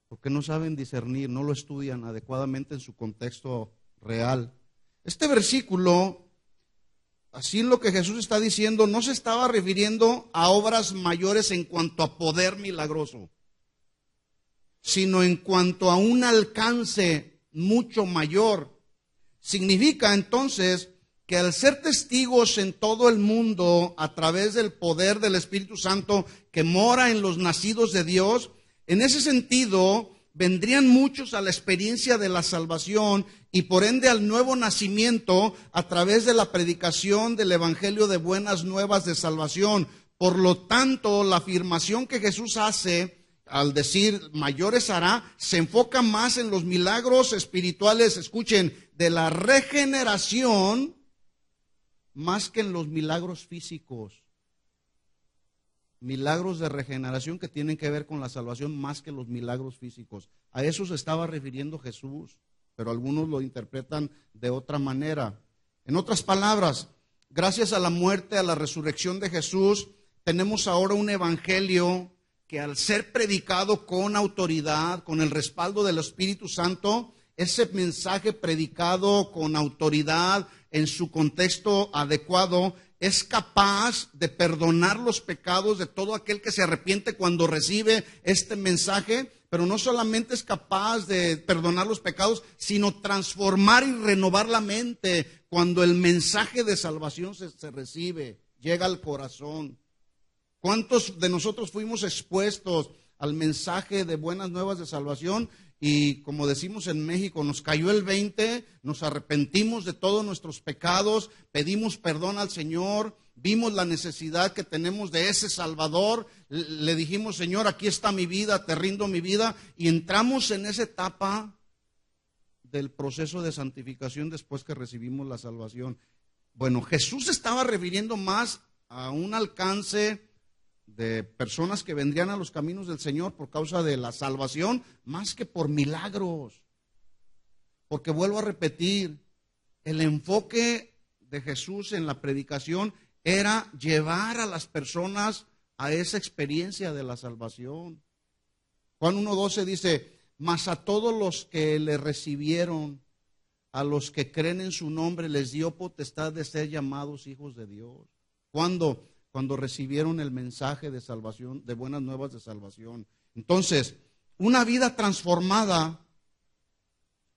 Porque no saben discernir, no lo estudian adecuadamente en su contexto real. Este versículo, así en lo que Jesús está diciendo, no se estaba refiriendo a obras mayores en cuanto a poder milagroso, sino en cuanto a un alcance mucho mayor. Significa entonces que al ser testigos en todo el mundo a través del poder del Espíritu Santo que mora en los nacidos de Dios, en ese sentido vendrían muchos a la experiencia de la salvación y por ende al nuevo nacimiento a través de la predicación del Evangelio de buenas nuevas de salvación. Por lo tanto, la afirmación que Jesús hace al decir mayores hará, se enfoca más en los milagros espirituales, escuchen, de la regeneración, más que en los milagros físicos. Milagros de regeneración que tienen que ver con la salvación más que los milagros físicos. A eso se estaba refiriendo Jesús, pero algunos lo interpretan de otra manera. En otras palabras, gracias a la muerte, a la resurrección de Jesús, tenemos ahora un evangelio que al ser predicado con autoridad, con el respaldo del Espíritu Santo, ese mensaje predicado con autoridad en su contexto adecuado, es capaz de perdonar los pecados de todo aquel que se arrepiente cuando recibe este mensaje, pero no solamente es capaz de perdonar los pecados, sino transformar y renovar la mente cuando el mensaje de salvación se recibe, llega al corazón. ¿Cuántos de nosotros fuimos expuestos al mensaje de buenas nuevas de salvación? Y como decimos en México, nos cayó el 20, nos arrepentimos de todos nuestros pecados, pedimos perdón al Señor, vimos la necesidad que tenemos de ese Salvador, le dijimos, Señor, aquí está mi vida, te rindo mi vida, y entramos en esa etapa del proceso de santificación después que recibimos la salvación. Bueno, Jesús estaba refiriendo más a un alcance de personas que vendrían a los caminos del Señor por causa de la salvación, más que por milagros. Porque vuelvo a repetir, El enfoque de Jesús en la predicación era llevar a las personas a esa experiencia de la salvación. Juan 1:12 dice, mas a todos los que le recibieron, a los que creen en su nombre, les dio potestad de ser llamados hijos de Dios. ¿Cuándo? Cuando recibieron el mensaje de salvación, de buenas nuevas de salvación. Entonces, una vida transformada,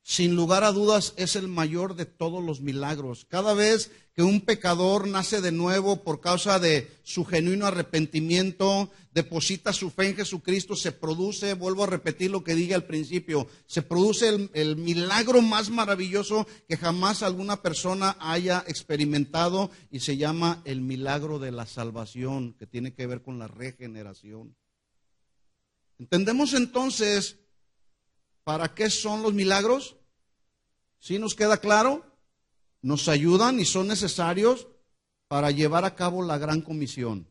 sin lugar a dudas, es el mayor de todos los milagros. Cada vez que un pecador nace de nuevo por causa de su genuino arrepentimiento, deposita su fe en Jesucristo, se produce, vuelvo a repetir lo que dije al principio, se produce el milagro más maravilloso que jamás alguna persona haya experimentado, y se llama el milagro de la salvación, que tiene que ver con la regeneración. ¿Entendemos entonces para qué son los milagros? ¿Sí nos queda claro? Nos ayudan y son necesarios para llevar a cabo la gran comisión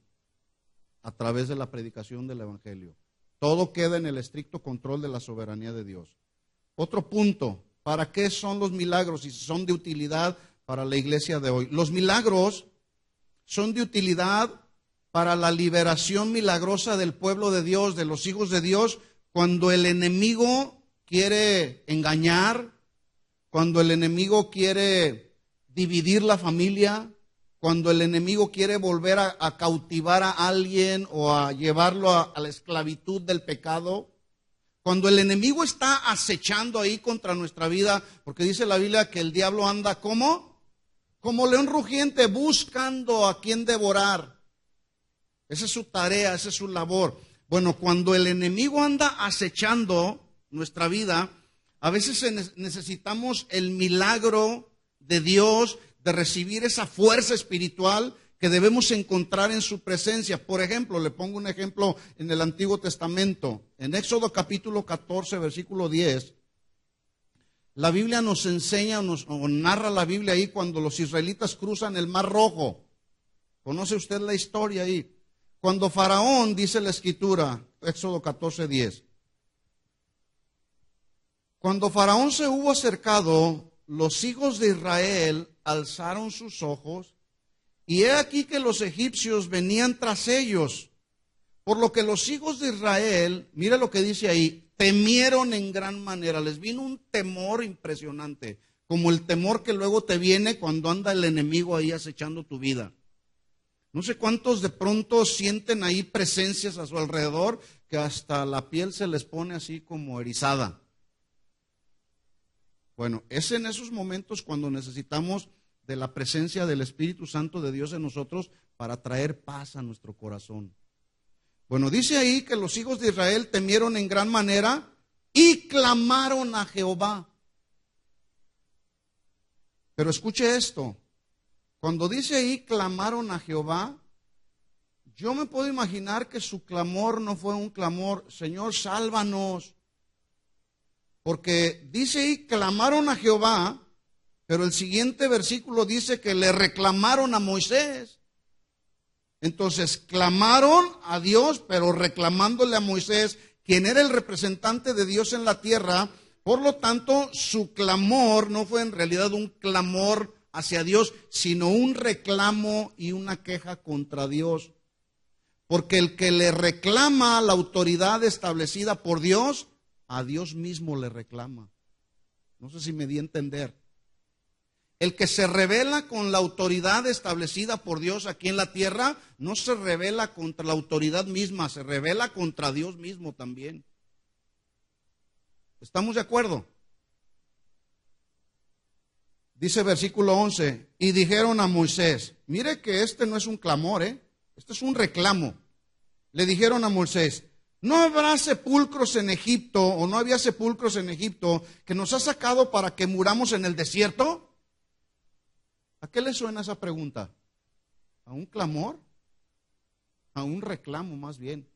a través de la predicación del Evangelio. Todo queda en el estricto control de la soberanía de Dios. Otro punto, ¿para qué son los milagros y si son de utilidad para la iglesia de hoy? Los milagros son de utilidad para la liberación milagrosa del pueblo de Dios, de los hijos de Dios, cuando el enemigo quiere engañar, cuando el enemigo quiere dividir la familia, cuando el enemigo quiere volver a cautivar a alguien o a llevarlo a la esclavitud del pecado, cuando el enemigo está acechando ahí contra nuestra vida, porque dice la Biblia que el diablo anda como león rugiente buscando a quien devorar. Esa es su tarea, esa es su labor. Bueno, cuando el enemigo anda acechando nuestra vida, a veces necesitamos el milagro de Dios, de recibir esa fuerza espiritual que debemos encontrar en su presencia. Por ejemplo, le pongo un ejemplo en el Antiguo Testamento. En Éxodo capítulo 14, versículo 10, la Biblia nos enseña o narra la Biblia ahí cuando los israelitas cruzan el Mar Rojo. ¿Conoce usted la historia ahí? Cuando Faraón, dice la Escritura, Éxodo 14, 10, cuando Faraón se hubo acercado, los hijos de Israel alzaron sus ojos, y he aquí que los egipcios venían tras ellos, por lo que los hijos de Israel, mire lo que dice ahí, temieron en gran manera. Les vino un temor impresionante, como el temor que luego te viene cuando anda el enemigo ahí acechando tu vida. No sé cuántos de pronto sienten ahí presencias a su alrededor que hasta la piel se les pone así como erizada. Bueno, es en esos momentos cuando necesitamos de la presencia del Espíritu Santo de Dios en nosotros para traer paz a nuestro corazón. Bueno, dice ahí que los hijos de Israel temieron en gran manera y clamaron a Jehová. Pero escuche esto, cuando dice ahí clamaron a Jehová, yo me puedo imaginar que su clamor no fue un clamor, Señor, sálvanos. Porque dice ahí, clamaron a Jehová, pero el siguiente versículo dice que le reclamaron a Moisés. Entonces, clamaron a Dios, pero reclamándole a Moisés, quien era el representante de Dios en la tierra. Por lo tanto, su clamor no fue en realidad un clamor hacia Dios, sino un reclamo y una queja contra Dios. Porque el que le reclama a la autoridad establecida por Dios, a Dios mismo le reclama. No sé si me di a entender. El que se rebela con la autoridad establecida por Dios aquí en la tierra, no se rebela contra la autoridad misma, se rebela contra Dios mismo también. ¿Estamos de acuerdo? Dice versículo 11, y dijeron a Moisés, mire que este no es un clamor, este es un reclamo. Le dijeron a Moisés, ¿no habrá sepulcros en Egipto o no había sepulcros en Egipto que nos ha sacado para que muramos en el desierto? ¿A qué le suena esa pregunta? ¿A un clamor? A un reclamo más bien.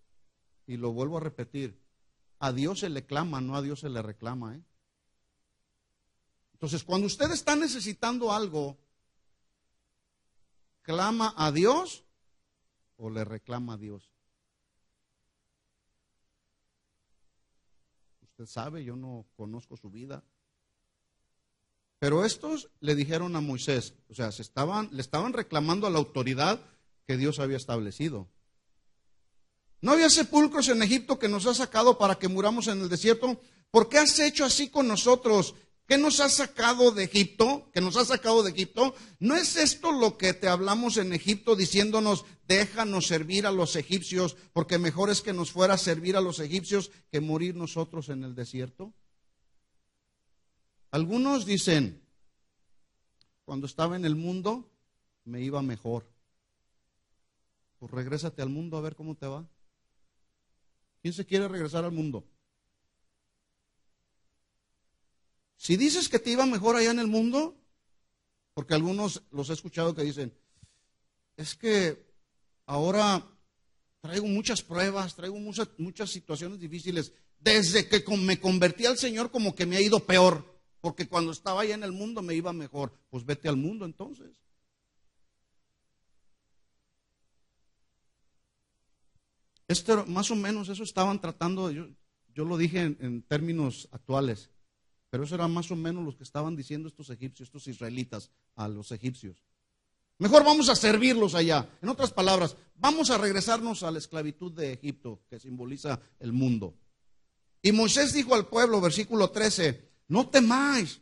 Y lo vuelvo a repetir, a Dios se le clama, no a Dios se le reclama. Entonces, cuando usted está necesitando algo, ¿clama a Dios o le reclama a Dios? Usted sabe, yo no conozco su vida. Pero estos le dijeron a Moisés, o sea, le estaban reclamando a la autoridad que Dios había establecido. ¿No había sepulcros en Egipto que nos has sacado para que muramos en el desierto? ¿Por qué has hecho así con nosotros? ¿Qué nos has sacado de Egipto? ¿Que nos has sacado de Egipto? ¿No es esto lo que te hablamos en Egipto diciéndonos, déjanos servir a los egipcios, porque mejor es que nos fuera a servir a los egipcios que morir nosotros en el desierto? Algunos dicen, cuando estaba en el mundo me iba mejor. Pues regrésate al mundo a ver cómo te va. ¿Quién se quiere regresar al mundo? Si dices que te iba mejor allá en el mundo, porque algunos los he escuchado que dicen, es que ahora traigo muchas pruebas, traigo muchas situaciones difíciles. Desde que me convertí al Señor como que me ha ido peor, porque cuando estaba allá en el mundo me iba mejor. Pues vete al mundo entonces. Más o menos eso estaban tratando, yo lo dije en términos actuales, pero eso era más o menos lo que estaban diciendo estos egipcios, estos israelitas a los egipcios. Mejor vamos a servirlos allá. En otras palabras, vamos a regresarnos a la esclavitud de Egipto, que simboliza el mundo. Y Moisés dijo al pueblo, versículo 13, no temáis,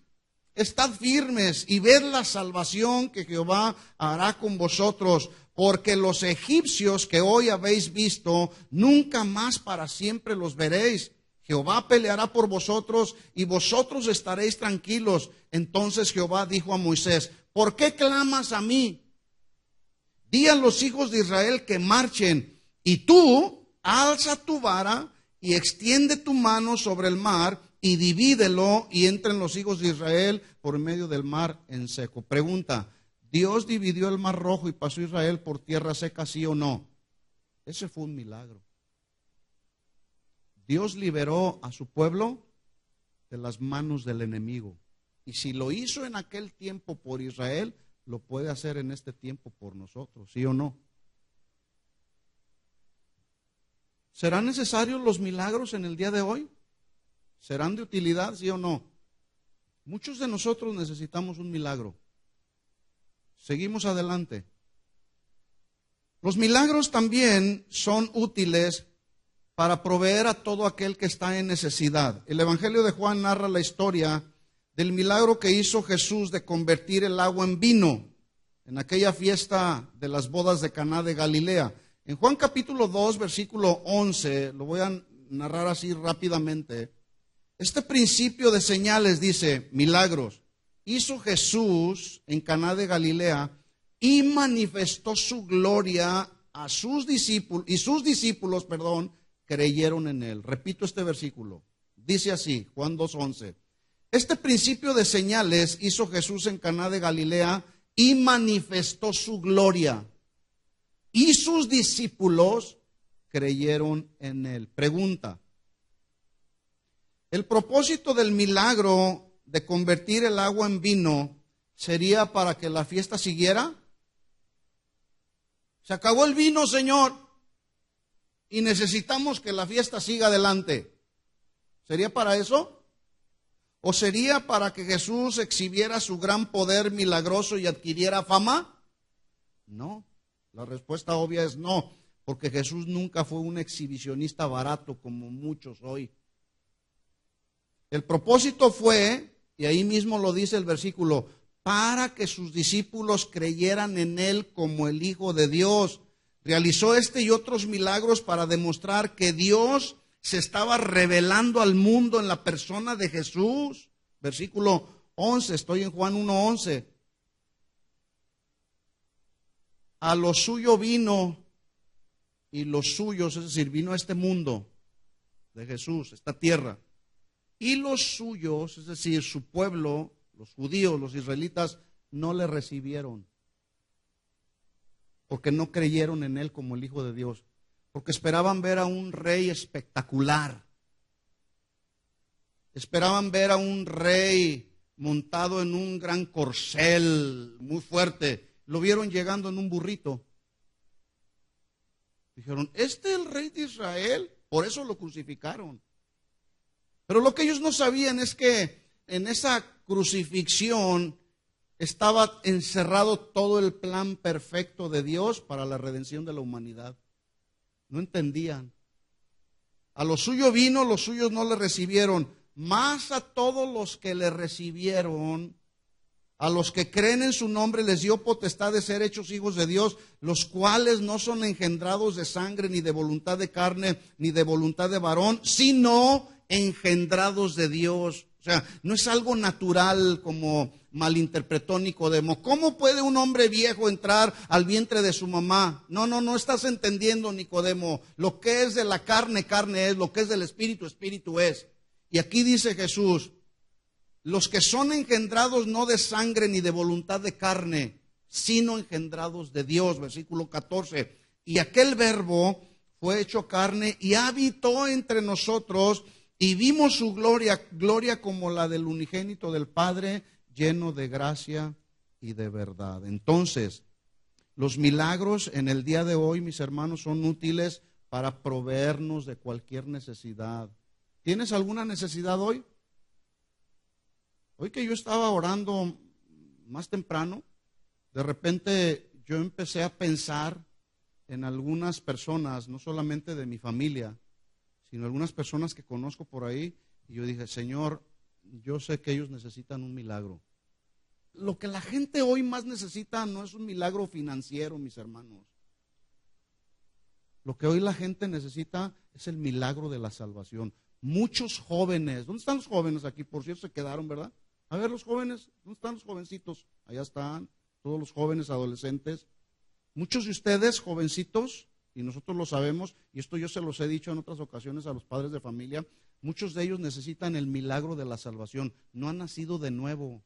estad firmes y ved la salvación que Jehová hará con vosotros, porque los egipcios que hoy habéis visto, nunca más para siempre los veréis. Jehová peleará por vosotros y vosotros estaréis tranquilos. Entonces Jehová dijo a Moisés, ¿por qué clamas a mí? Di a los hijos de Israel que marchen, y tú alza tu vara y extiende tu mano sobre el mar y divídelo y entren los hijos de Israel por medio del mar en seco. Pregunta, ¿Dios dividió el mar rojo y pasó Israel por tierra seca, sí o no? Ese fue un milagro. Dios liberó a su pueblo de las manos del enemigo. Y si lo hizo en aquel tiempo por Israel, lo puede hacer en este tiempo por nosotros, ¿sí o no? ¿Serán necesarios los milagros en el día de hoy? ¿Serán de utilidad, sí o no? Muchos de nosotros necesitamos un milagro. Seguimos adelante. Los milagros también son útiles para proveer a todo aquel que está en necesidad. El Evangelio de Juan narra la historia del milagro que hizo Jesús de convertir el agua en vino en aquella fiesta de las bodas de Caná de Galilea. En Juan capítulo 2, versículo 11, lo voy a narrar así rápidamente. Este principio de señales dice, milagros, hizo Jesús en Caná de Galilea y manifestó su gloria a sus discípulos, y sus discípulos, creyeron en él. Repito este versículo. Dice así, Juan 2:11. Este principio de señales hizo Jesús en Caná de Galilea y manifestó su gloria. Y sus discípulos creyeron en él. Pregunta. ¿El propósito del milagro de convertir el agua en vino sería para que la fiesta siguiera? Se acabó el vino, Señor, y necesitamos que la fiesta siga adelante. ¿Sería para eso? ¿O sería para que Jesús exhibiera su gran poder milagroso y adquiriera fama? No, la respuesta obvia es no, porque Jesús nunca fue un exhibicionista barato como muchos hoy. El propósito fue, y ahí mismo lo dice el versículo, para que sus discípulos creyeran en él como el Hijo de Dios. Realizó este y otros milagros para demostrar que Dios se estaba revelando al mundo en la persona de Jesús. Versículo 11, estoy en Juan 1:11. A lo suyo vino, y los suyos, es decir, vino a este mundo de Jesús, esta tierra. Y los suyos, es decir, su pueblo, los judíos, los israelitas, no le recibieron. Porque no creyeron en él como el Hijo de Dios. Porque esperaban ver a un rey espectacular. Esperaban ver a un rey montado en un gran corcel muy fuerte. Lo vieron llegando en un burrito. Dijeron, ¿este es el rey de Israel? Por eso lo crucificaron. Pero lo que ellos no sabían es que en esa crucifixión estaba encerrado todo el plan perfecto de Dios para la redención de la humanidad. No entendían. A lo suyo vino, los suyos no le recibieron. Mas a todos los que le recibieron, a los que creen en su nombre, les dio potestad de ser hechos hijos de Dios, los cuales no son engendrados de sangre, ni de voluntad de carne, ni de voluntad de varón, sino engendrados de Dios. O sea, no es algo natural como malinterpretó Nicodemo. ¿Cómo puede un hombre viejo entrar al vientre de su mamá? No estás entendiendo, Nicodemo. Lo que es de la carne, carne es. Lo que es del espíritu, espíritu es. Y aquí dice Jesús, los que son engendrados no de sangre ni de voluntad de carne, sino engendrados de Dios. Versículo 14. Y aquel verbo fue hecho carne y habitó entre nosotros, y vimos su gloria, gloria como la del unigénito del Padre, lleno de gracia y de verdad. Entonces, los milagros en el día de hoy, mis hermanos, son útiles para proveernos de cualquier necesidad. ¿Tienes alguna necesidad hoy? Hoy que yo estaba orando más temprano, de repente yo empecé a pensar en algunas personas, no solamente de mi familia, sino algunas personas que conozco por ahí, y yo dije, Señor, yo sé que ellos necesitan un milagro. Lo que la gente hoy más necesita no es un milagro financiero, mis hermanos. Lo que hoy la gente necesita es el milagro de la salvación. Muchos jóvenes, ¿dónde están los jóvenes aquí? Por cierto, se quedaron, ¿verdad? A ver, los jóvenes, ¿dónde están los jovencitos? Allá están, todos los jóvenes, adolescentes. Muchos de ustedes, jovencitos, y nosotros lo sabemos, y esto yo se los he dicho en otras ocasiones a los padres de familia, muchos de ellos necesitan el milagro de la salvación. No han nacido de nuevo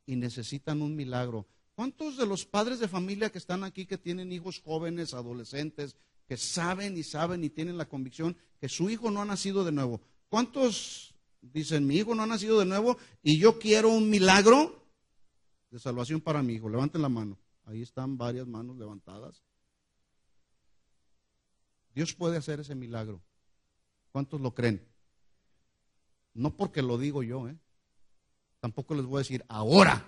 y necesitan un milagro. ¿Cuántos de los padres de familia que están aquí, que tienen hijos jóvenes, adolescentes, que saben y tienen la convicción que su hijo no ha nacido de nuevo? ¿Cuántos dicen, mi hijo no ha nacido de nuevo y yo quiero un milagro de salvación para mi hijo? Levanten la mano. Ahí están varias manos levantadas. Dios puede hacer ese milagro. ¿Cuántos lo creen? No porque lo digo yo, Tampoco les voy a decir, ahora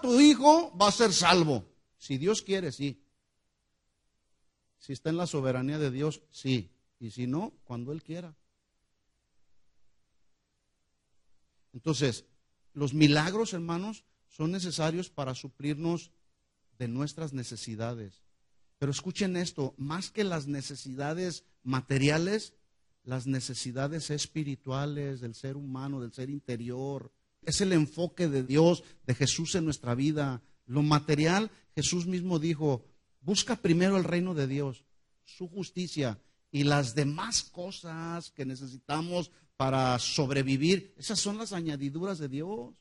tu hijo va a ser salvo. Si Dios quiere, sí. Si está en la soberanía de Dios, sí. Y si no, cuando Él quiera. Entonces, los milagros, hermanos, son necesarios para suplirnos de nuestras necesidades. Pero escuchen esto, más que las necesidades materiales, las necesidades espirituales del ser humano, del ser interior. Es el enfoque de Dios, de Jesús en nuestra vida. Lo material, Jesús mismo dijo, busca primero el reino de Dios, su justicia, y las demás cosas que necesitamos para sobrevivir, esas son las añadiduras de Dios.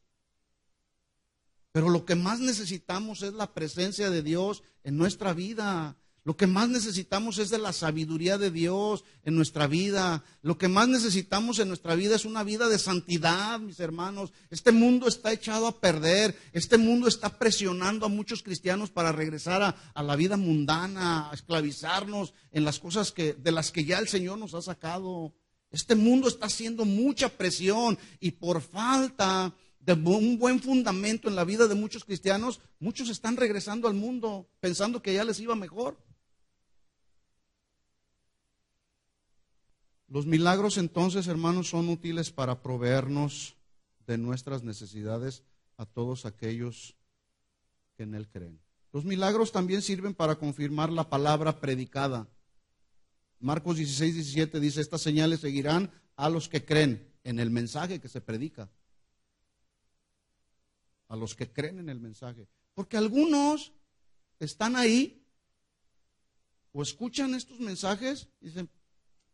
Pero lo que más necesitamos es la presencia de Dios en nuestra vida. Lo que más necesitamos es de la sabiduría de Dios en nuestra vida. Lo que más necesitamos en nuestra vida es una vida de santidad, mis hermanos. Este mundo está echado a perder. Este mundo está presionando a muchos cristianos para regresar a la vida mundana, a esclavizarnos en las cosas de las que ya el Señor nos ha sacado. Este mundo está haciendo mucha presión, y por falta de un buen fundamento en la vida de muchos cristianos, muchos están regresando al mundo pensando que ya les iba mejor. Los milagros, entonces, hermanos, son útiles para proveernos de nuestras necesidades a todos aquellos que en Él creen. Los milagros también sirven para confirmar la palabra predicada. Marcos 16, 17 dice, estas señales seguirán a los que creen en el mensaje que se predica. A los que creen en el mensaje. Porque algunos están ahí o escuchan estos mensajes y dicen,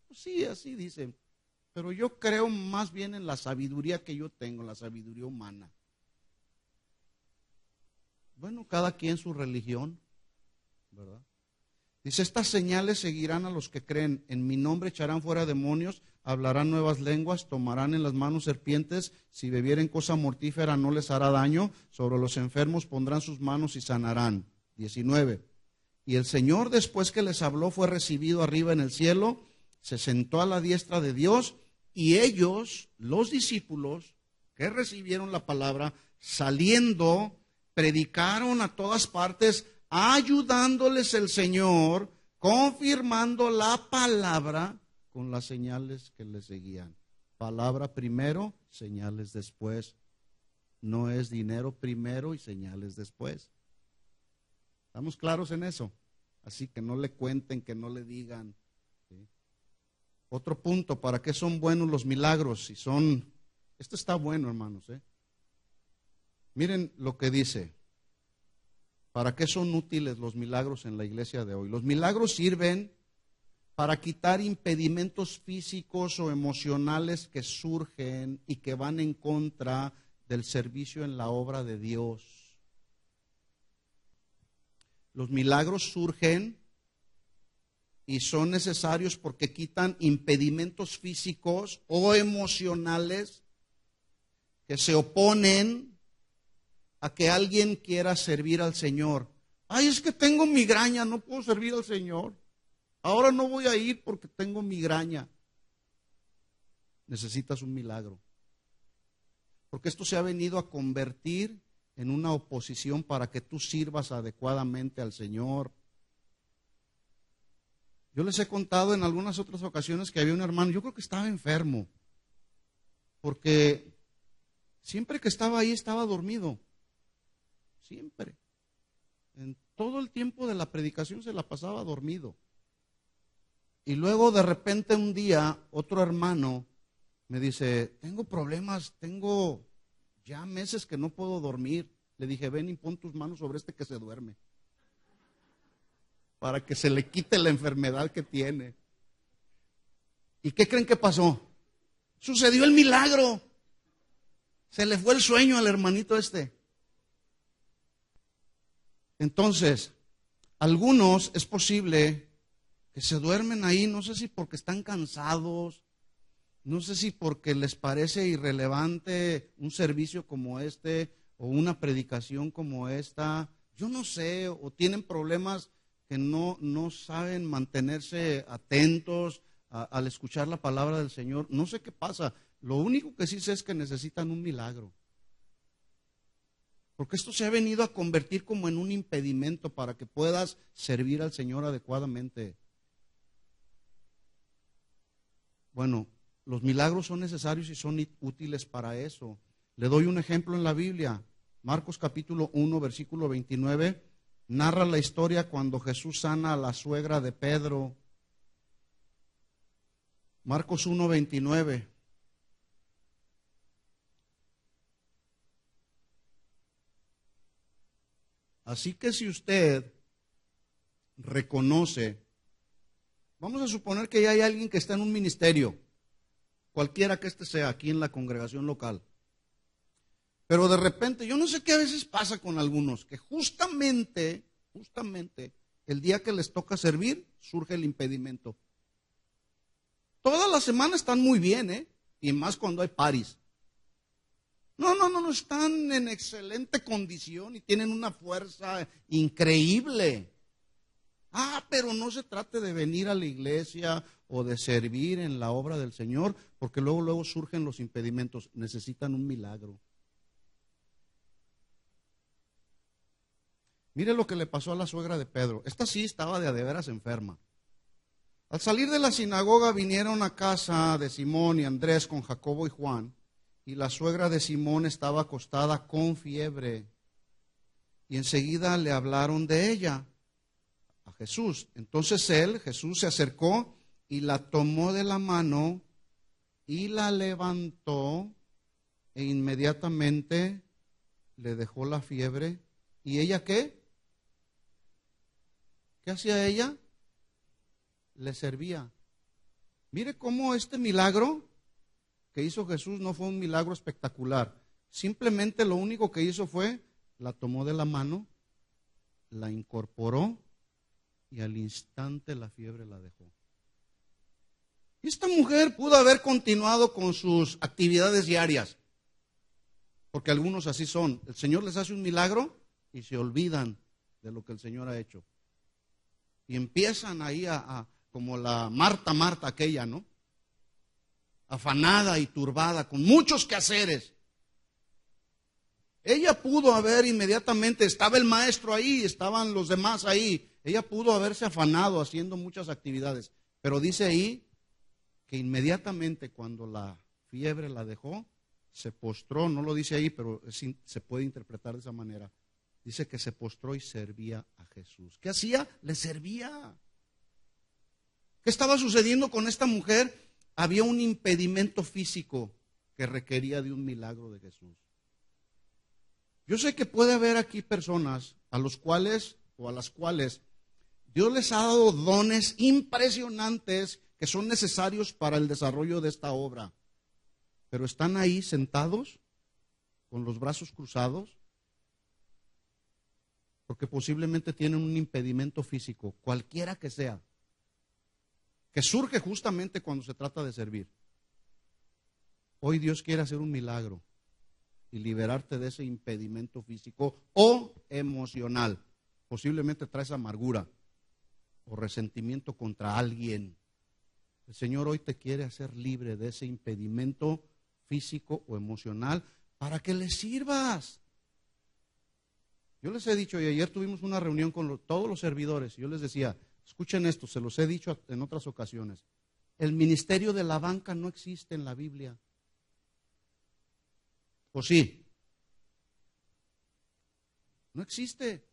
pues sí, así dicen, pero yo creo más bien en la sabiduría que yo tengo, la sabiduría humana. Bueno, cada quien su religión, ¿verdad? Dice, estas señales seguirán a los que creen. En mi nombre echarán fuera demonios, hablarán nuevas lenguas, tomarán en las manos serpientes, si bebieren cosa mortífera no les hará daño, sobre los enfermos pondrán sus manos y sanarán. 19. Y el Señor, después que les habló, fue recibido arriba en el cielo, se sentó a la diestra de Dios Y ellos, los discípulos que recibieron la palabra, saliendo, predicaron a todas partes, ayudándoles el Señor, confirmando la palabra con las señales que les seguían. Palabra primero, señales después. No es dinero primero y señales después. ¿Estamos claros en eso? Así que no le cuenten, que no le digan. ¿Sí? Otro punto, ¿para qué son buenos los milagros? Si son, esto está bueno, hermanos. Miren lo que dice. ¿Para qué son útiles los milagros en la iglesia de hoy? Los milagros sirven para quitar impedimentos físicos o emocionales que surgen y que van en contra del servicio en la obra de Dios. Los milagros surgen y son necesarios porque quitan impedimentos físicos o emocionales que se oponen a que alguien quiera servir al Señor. Ay, es que tengo migraña, no puedo servir al Señor. Ahora no voy a ir porque tengo migraña. Necesitas un milagro. Porque esto se ha venido a convertir en una oposición para que tú sirvas adecuadamente al Señor. Yo les he contado en algunas otras ocasiones que había un hermano, yo creo que estaba enfermo, porque siempre que estaba ahí estaba dormido. Siempre. En todo el tiempo de la predicación se la pasaba dormido. Y luego de repente un día otro hermano me dice, tengo problemas, tengo ya meses que no puedo dormir. Le dije, ven y pon tus manos sobre este que se duerme, para que se le quite la enfermedad que tiene. ¿Y qué creen que pasó? Sucedió el milagro. Se le fue el sueño al hermanito este. Entonces, algunos es posible que se duermen ahí, no sé si porque están cansados, no sé si porque les parece irrelevante un servicio como este o una predicación como esta, yo no sé, o tienen problemas que no saben mantenerse atentos al escuchar la palabra del Señor, no sé qué pasa, lo único que sí sé es que necesitan un milagro. Porque esto se ha venido a convertir como en un impedimento para que puedas servir al Señor adecuadamente. Bueno, los milagros son necesarios y son útiles para eso. Le doy un ejemplo en la Biblia. Marcos capítulo 1, versículo 29, narra la historia cuando Jesús sana a la suegra de Pedro. Marcos 1, 29. Así que si usted reconoce, vamos a suponer que ya hay alguien que está en un ministerio, cualquiera que este sea, aquí en la congregación local, pero de repente, yo no sé qué a veces pasa con algunos, que justamente, el día que les toca servir, surge el impedimento. Toda la semana están muy bien, y más cuando hay paris. No, están en excelente condición y tienen una fuerza increíble. Pero no se trate de venir a la iglesia o de servir en la obra del Señor, porque luego surgen los impedimentos. Necesitan un milagro. Mire lo que le pasó a la suegra de Pedro. Esta sí estaba de veras enferma. Al salir de la sinagoga vinieron a casa de Simón y Andrés con Jacobo y Juan. Y la suegra de Simón estaba acostada con fiebre. Y enseguida le hablaron de ella a Jesús. Entonces Jesús se acercó y la tomó de la mano y la levantó e inmediatamente le dejó la fiebre. ¿Y ella qué? ¿Qué hacía ella? Le servía. Mire cómo este milagro que hizo Jesús no fue un milagro espectacular. Simplemente lo único que hizo fue, la tomó de la mano, la incorporó y al instante la fiebre la dejó. Y esta mujer pudo haber continuado con sus actividades diarias, porque algunos así son. El Señor les hace un milagro y se olvidan de lo que el Señor ha hecho. Y empiezan ahí como la Marta aquella, ¿no? afanada y turbada, con muchos quehaceres. Ella pudo haber inmediatamente, estaba el maestro ahí, estaban los demás ahí, ella pudo haberse afanado haciendo muchas actividades, pero dice ahí que inmediatamente cuando la fiebre la dejó, se postró, no lo dice ahí, pero se puede interpretar de esa manera. Dice que se postró y servía a Jesús. ¿Qué hacía? Le servía. ¿Qué estaba sucediendo con esta mujer? Había un impedimento físico que requería de un milagro de Jesús. Yo sé que puede haber aquí personas a los cuales o a las cuales Dios les ha dado dones impresionantes que son necesarios para el desarrollo de esta obra, pero están ahí sentados con los brazos cruzados porque posiblemente tienen un impedimento físico, cualquiera que sea, que surge justamente cuando se trata de servir. Hoy Dios quiere hacer un milagro y liberarte de ese impedimento físico o emocional. Posiblemente traes amargura o resentimiento contra alguien. El Señor hoy te quiere hacer libre de ese impedimento físico o emocional para que le sirvas. Yo les he dicho, y ayer tuvimos una reunión con todos los servidores, y yo les decía, escuchen esto, se los he dicho en otras ocasiones, el ministerio de la banca no existe en la Biblia. ¿O sí? No existe.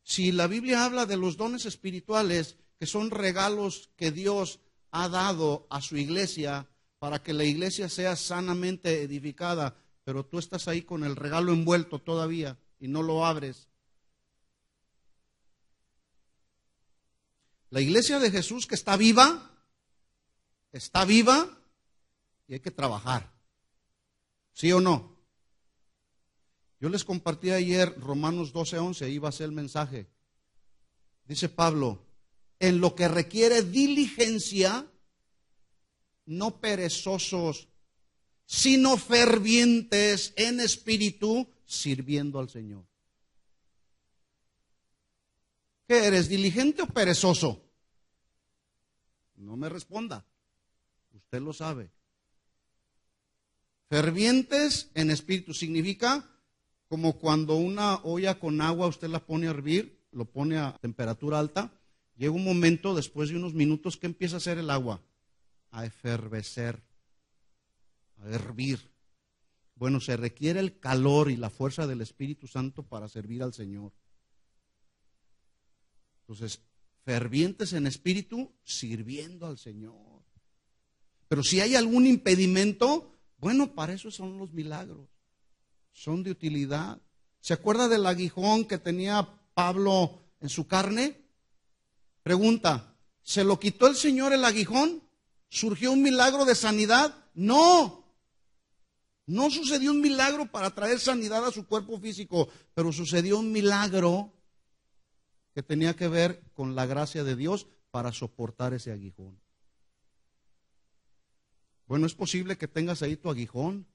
Si la Biblia habla de los dones espirituales, que son regalos que Dios ha dado a su iglesia para que la iglesia sea sanamente edificada, pero tú estás ahí con el regalo envuelto todavía y no lo abres. La iglesia de Jesús que está viva y hay que trabajar. ¿Sí o no? Yo les compartí ayer Romanos 12:11, ahí va a ser el mensaje. Dice Pablo, en lo que requiere diligencia, no perezosos, sino fervientes en espíritu, sirviendo al Señor. ¿Qué eres, diligente o perezoso? No me responda, usted lo sabe. Fervientes en espíritu significa como cuando una olla con agua usted la pone a hervir, lo pone a temperatura alta, llega un momento después de unos minutos que empieza a hacer el agua, a efervecer, a hervir. Bueno, se requiere el calor y la fuerza del Espíritu Santo para servir al Señor. Entonces, fervientes en espíritu, sirviendo al Señor. Pero si hay algún impedimento, bueno, para eso son los milagros. Son de utilidad. ¿Se acuerda del aguijón que tenía Pablo en su carne? Pregunta, ¿se lo quitó el Señor el aguijón? ¿Surgió un milagro de sanidad? No. No sucedió un milagro para traer sanidad a su cuerpo físico, pero sucedió un milagro que tenía que ver con la gracia de Dios para soportar ese aguijón. Bueno, es posible que tengas ahí tu aguijón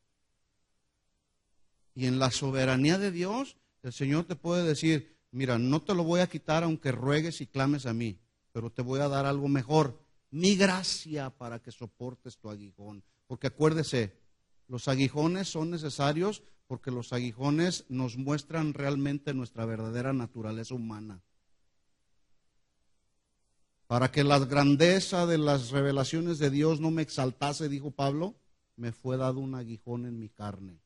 y en la soberanía de Dios el Señor te puede decir, mira, no te lo voy a quitar aunque ruegues y clames a mí, pero te voy a dar algo mejor, mi gracia para que soportes tu aguijón. Porque acuérdese, los aguijones son necesarios porque los aguijones nos muestran realmente nuestra verdadera naturaleza humana. Para que la grandeza de las revelaciones de Dios no me exaltase, dijo Pablo, me fue dado un aguijón en mi carne,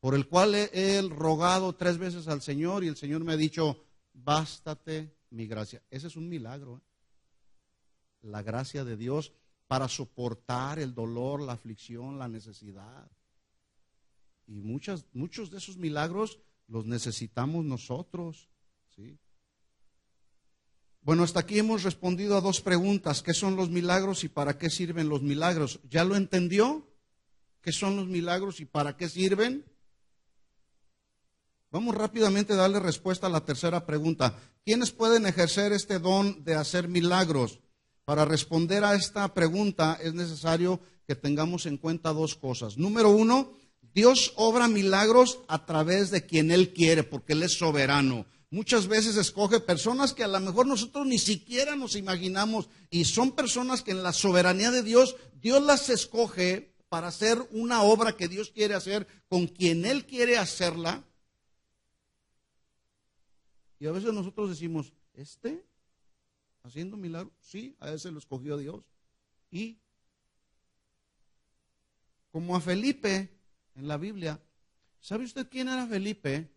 por el cual he rogado 3 veces al Señor y el Señor me ha dicho, bástate mi gracia. Ese es un milagro, la gracia de Dios para soportar el dolor, la aflicción, la necesidad. Y muchos de esos milagros los necesitamos nosotros, ¿sí? Bueno, hasta aquí hemos respondido a 2 preguntas. ¿Qué son los milagros y para qué sirven los milagros? ¿Ya lo entendió? ¿Qué son los milagros y para qué sirven? Vamos rápidamente a darle respuesta a la tercera pregunta. ¿Quiénes pueden ejercer este don de hacer milagros? Para responder a esta pregunta es necesario que tengamos en cuenta 2 cosas. Número 1, Dios obra milagros a través de quien Él quiere, porque Él es soberano. Muchas veces escoge personas que a lo mejor nosotros ni siquiera nos imaginamos, y son personas que en la soberanía de Dios, Dios las escoge para hacer una obra que Dios quiere hacer con quien Él quiere hacerla. Y a veces nosotros decimos, haciendo milagros, sí, a ese lo escogió Dios. Y como a Felipe en la Biblia, ¿sabe usted quién era Felipe?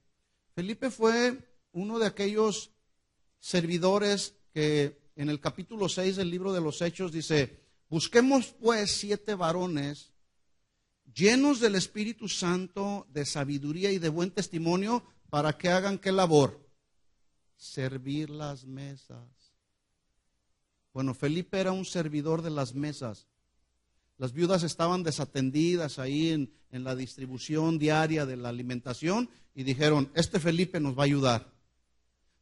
Felipe fue uno de aquellos servidores que en el capítulo 6 del libro de los Hechos dice, busquemos pues 7 varones llenos del Espíritu Santo, de sabiduría y de buen testimonio, para que hagan ¿qué labor? Servir las mesas. Bueno, Felipe era un servidor de las mesas. Las viudas estaban desatendidas ahí en la distribución diaria de la alimentación y dijeron, Felipe nos va a ayudar.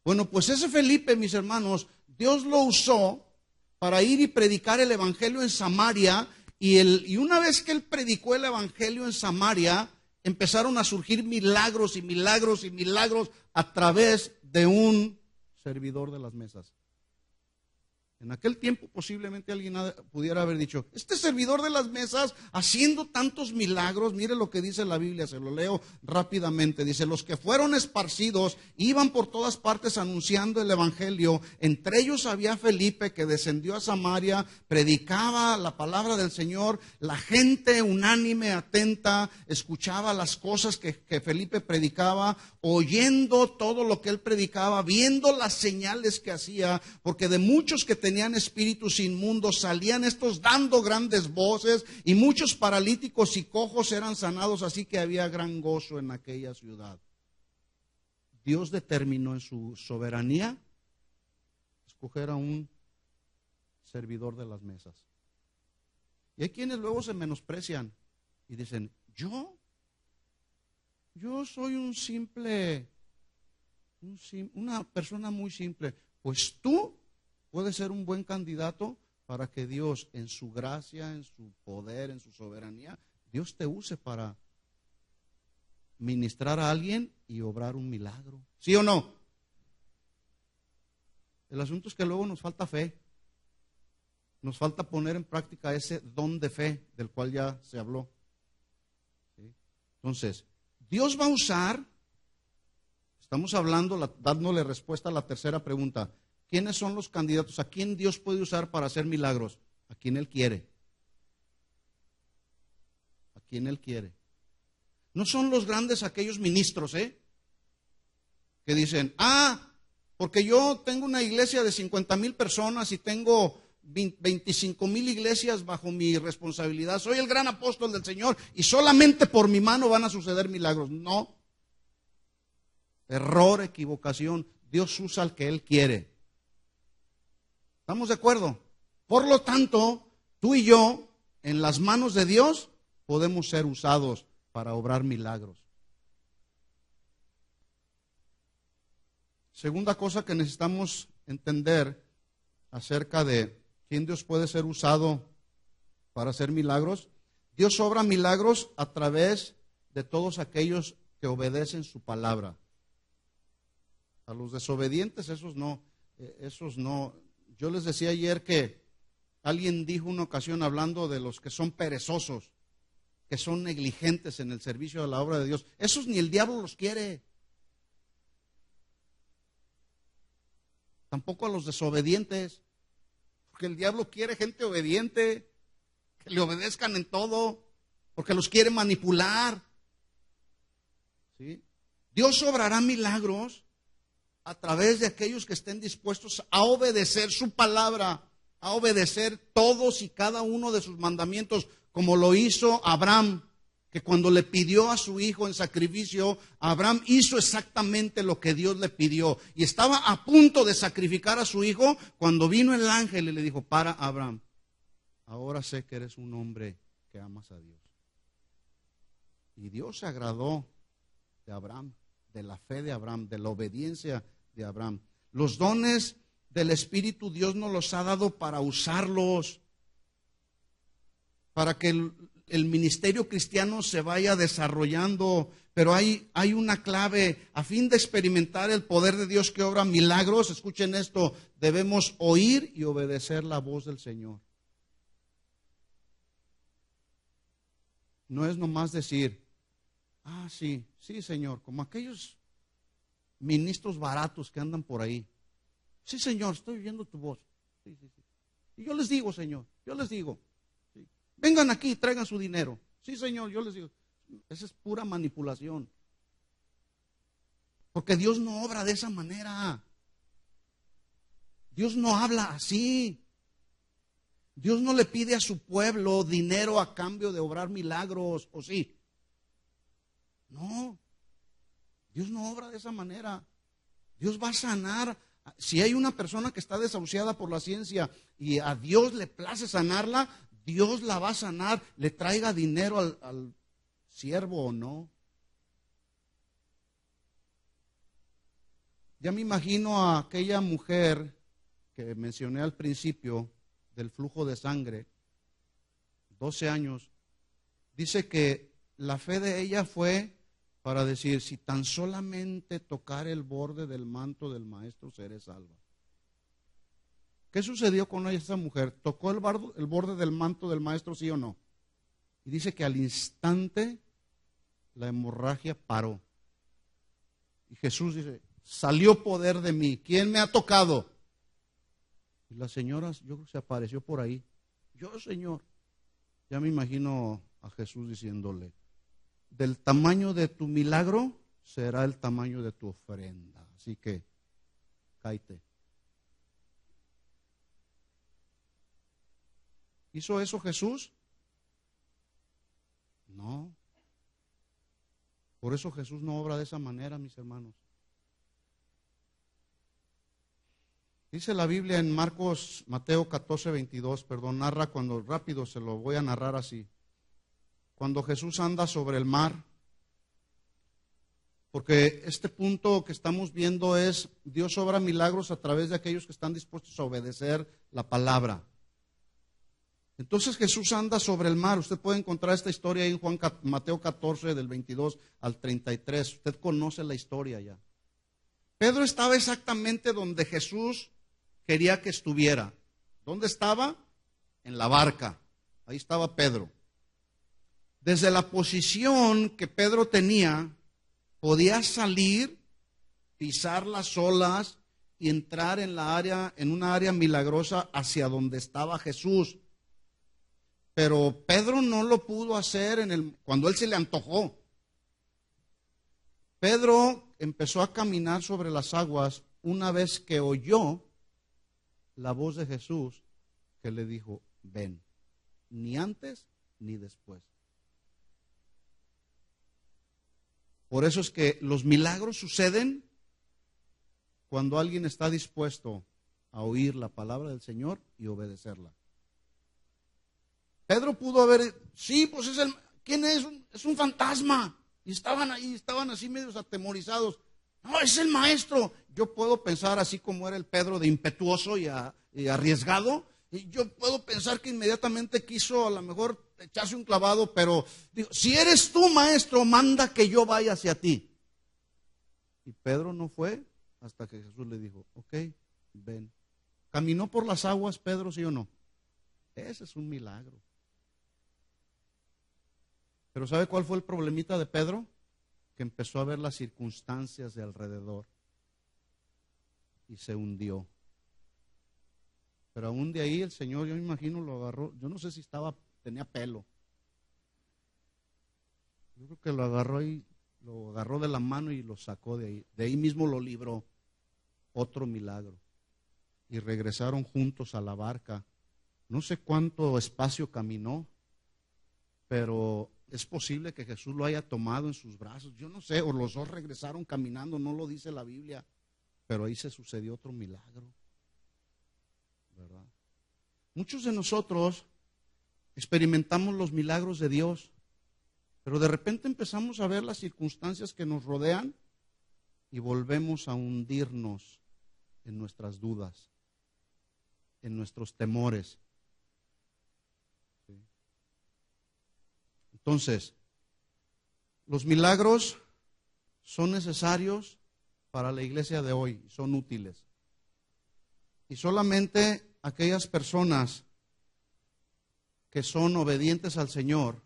Bueno, pues ese Felipe, mis hermanos, Dios lo usó para ir y predicar el evangelio en Samaria, y una vez que él predicó el evangelio en Samaria, empezaron a surgir milagros y milagros y milagros a través de un servidor de las mesas. En aquel tiempo posiblemente alguien pudiera haber dicho, este servidor de las mesas haciendo tantos milagros, mire lo que dice la Biblia, se lo leo rápidamente, dice, los que fueron esparcidos iban por todas partes anunciando el evangelio, entre ellos había Felipe que descendió a Samaria, predicaba la palabra del Señor, la gente unánime, atenta, escuchaba las cosas que Felipe predicaba, oyendo todo lo que él predicaba, viendo las señales que hacía, porque de muchos que tenían espíritus inmundos salían estos dando grandes voces, y muchos paralíticos y cojos eran sanados, así que había gran gozo en aquella ciudad. Dios determinó en su soberanía escoger a un servidor de las mesas. Y hay quienes luego se menosprecian y dicen, yo soy una persona muy simple. Pues tú puedes ser un buen candidato para que Dios, en su gracia, en su poder, en su soberanía, Dios te use para ministrar a alguien y obrar un milagro. ¿Sí o no? El asunto es que luego nos falta fe. Nos falta poner en práctica ese don de fe del cual ya se habló. ¿Sí? Entonces, Dios va a usar, estamos hablando, dándole respuesta a la tercera pregunta. ¿Quiénes son los candidatos? ¿A quién Dios puede usar para hacer milagros? A quien Él quiere. A quien Él quiere. No son los grandes aquellos ministros, que dicen, porque yo tengo una iglesia de 50,000 personas y tengo 25,000 iglesias bajo mi responsabilidad. Soy el gran apóstol del Señor y solamente por mi mano van a suceder milagros. No. Error, equivocación. Dios usa al que Él quiere. ¿Estamos de acuerdo? Por lo tanto, tú y yo, en las manos de Dios, podemos ser usados para obrar milagros. Segunda cosa que necesitamos entender acerca de quién Dios puede ser usado para hacer milagros. Dios obra milagros a través de todos aquellos que obedecen su palabra. A los desobedientes, esos no. Yo les decía ayer que alguien dijo una ocasión hablando de los que son perezosos, que son negligentes en el servicio de la obra de Dios. Esos ni el diablo los quiere. Tampoco a los desobedientes, porque el diablo quiere gente obediente, que le obedezcan en todo, porque los quiere manipular. ¿Sí? Dios obrará milagros a través de aquellos que estén dispuestos a obedecer su palabra, a obedecer todos y cada uno de sus mandamientos, como lo hizo Abraham, que cuando le pidió a su hijo en sacrificio, Abraham hizo exactamente lo que Dios le pidió, y estaba a punto de sacrificar a su hijo cuando vino el ángel y le dijo, para Abraham, ahora sé que eres un hombre que amas a Dios. Y Dios se agradó de Abraham, de la fe de Abraham, de la obediencia de Abraham. Los dones del Espíritu Dios nos los ha dado para usarlos, para que el ministerio cristiano se vaya desarrollando, pero hay una clave. A fin de experimentar el poder de Dios que obra milagros, escuchen esto, debemos oír y obedecer la voz del Señor. No es nomás decir, sí, sí, Señor, como aquellos ministros baratos que andan por ahí. Sí, Señor, estoy oyendo tu voz. Sí, sí, sí. Y yo les digo, Señor, yo les digo, sí, vengan aquí, traigan su dinero. Sí, Señor, yo les digo. Esa es pura manipulación. Porque Dios no obra de esa manera. Dios no habla así. Dios no le pide a su pueblo dinero a cambio de obrar milagros, ¿o sí? No. Dios no obra de esa manera. Dios va a sanar. Si hay una persona que está desahuciada por la ciencia y a Dios le place sanarla, Dios la va a sanar, le traiga dinero al siervo o no. Ya me imagino a aquella mujer que mencioné al principio del flujo de sangre, 12 años. Dice que la fe de ella fue para decir, si tan solamente tocar el borde del manto del maestro, seré salva. ¿Qué sucedió con esa mujer? ¿Tocó el borde del manto del maestro, sí o no? Y dice que al instante la hemorragia paró. Y Jesús dice, salió poder de mí. ¿Quién me ha tocado? Y la señora, yo creo que se apareció por ahí. Yo, Señor. Ya me imagino a Jesús diciéndole, del tamaño de tu milagro será el tamaño de tu ofrenda. Así que, cáete. ¿Hizo eso Jesús? No. Por eso Jesús no obra de esa manera, mis hermanos. Dice la Biblia en Mateo 14, 22, narra cuando rápido se lo voy a narrar así. Cuando Jesús anda sobre el mar, porque este punto que estamos viendo es Dios obra milagros a través de aquellos que están dispuestos a obedecer la palabra. Entonces Jesús anda sobre el mar. Usted puede encontrar esta historia ahí en Mateo 14 del 22 al 33. Usted conoce la historia ya. Pedro estaba exactamente donde Jesús quería que estuviera. ¿Dónde estaba? En la barca. Ahí estaba Pedro. Desde la posición que Pedro tenía, podía salir, pisar las olas y entrar en una área milagrosa hacia donde estaba Jesús. Pero Pedro no lo pudo hacer cuando él se le antojó. Pedro empezó a caminar sobre las aguas una vez que oyó la voz de Jesús que le dijo, ven, ni antes ni después. Por eso es que los milagros suceden cuando alguien está dispuesto a oír la palabra del Señor y obedecerla. Pedro pudo haber, sí, pues ¿quién es? Es un fantasma. Y estaban ahí, estaban así medios atemorizados. No, es el maestro. Yo puedo pensar así como era el Pedro de impetuoso y arriesgado. Y yo puedo pensar que inmediatamente quiso a lo mejor echarse un clavado, pero digo, si eres tú, maestro, manda que yo vaya hacia ti. Y Pedro no fue hasta que Jesús le dijo, ok, ven. ¿Caminó por las aguas Pedro, sí o no? Ese es un milagro. Pero ¿sabe cuál fue el problemita de Pedro? Que empezó a ver las circunstancias de alrededor y se hundió. Pero aún de ahí el Señor, yo me imagino, lo agarró. Yo no sé si tenía pelo. Yo creo que lo agarró y lo agarró de la mano y lo sacó de ahí. De ahí mismo lo libró. Otro milagro. Y regresaron juntos a la barca. No sé cuánto espacio caminó, pero es posible que Jesús lo haya tomado en sus brazos. Yo no sé, o los dos regresaron caminando, no lo dice la Biblia, pero ahí se sucedió otro milagro. ¿Verdad? Muchos de nosotros experimentamos los milagros de Dios, pero de repente empezamos a ver las circunstancias que nos rodean y volvemos a hundirnos en nuestras dudas, en nuestros temores. ¿Sí? Entonces, los milagros son necesarios para la iglesia de hoy, son útiles. Y solamente aquellas personas que son obedientes al Señor,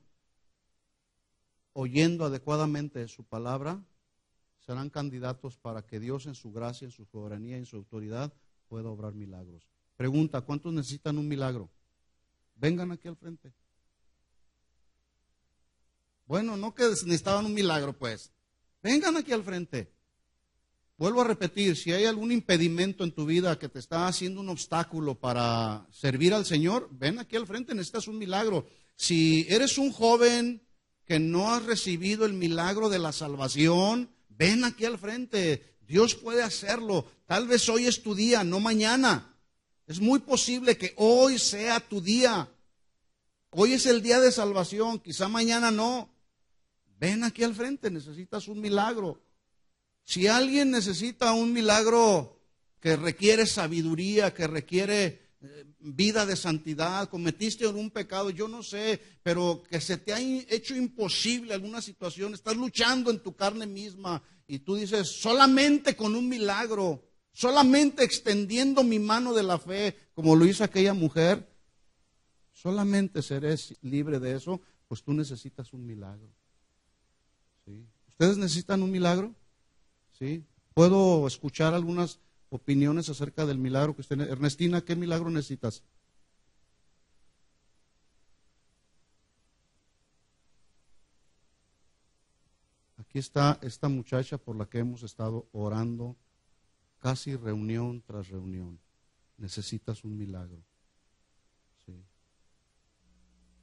oyendo adecuadamente su palabra, serán candidatos para que Dios en su gracia, en su soberanía y en su autoridad pueda obrar milagros. Pregunta, ¿cuántos necesitan un milagro? Vengan aquí al frente. Bueno, no que necesitaban un milagro, pues. Vengan aquí al frente. Vuelvo a repetir, si hay algún impedimento en tu vida que te está haciendo un obstáculo para servir al Señor, ven aquí al frente, necesitas un milagro. Si eres un joven que no has recibido el milagro de la salvación, ven aquí al frente. Dios puede hacerlo. Tal vez hoy es tu día, no mañana. Es muy posible que hoy sea tu día. Hoy es el día de salvación, quizá mañana no. Ven aquí al frente, necesitas un milagro. Si alguien necesita un milagro que requiere sabiduría, que requiere vida de santidad, cometiste algún pecado, yo no sé, pero que se te ha hecho imposible alguna situación, estás luchando en tu carne misma y tú dices, solamente con un milagro, solamente extendiendo mi mano de la fe, como lo hizo aquella mujer, solamente seré libre de eso, pues tú necesitas un milagro. ¿Sí? ¿Ustedes necesitan un milagro? ¿Sí? ¿Puedo escuchar algunas opiniones acerca del milagro que usted... Ernestina, ¿qué milagro necesitas? Aquí está esta muchacha por la que hemos estado orando casi reunión tras reunión. Necesitas un milagro. ¿Sí?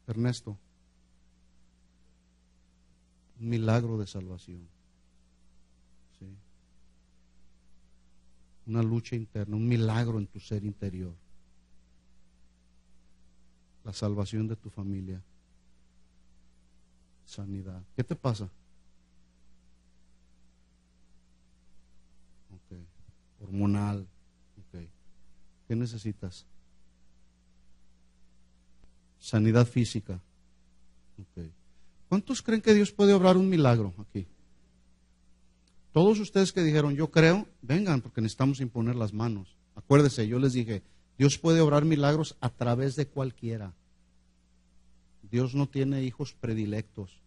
Ernesto, un milagro de salvación. ¿Sí? Una lucha interna, un milagro en tu ser interior. La salvación de tu familia. Sanidad. ¿Qué te pasa? Okay. Hormonal. Okay. ¿Qué necesitas? Sanidad física. Okay. ¿Cuántos creen que Dios puede obrar un milagro aquí? Todos ustedes que dijeron, yo creo, vengan porque necesitamos imponer las manos. Acuérdese, yo les dije, Dios puede obrar milagros a través de cualquiera. Dios no tiene hijos predilectos.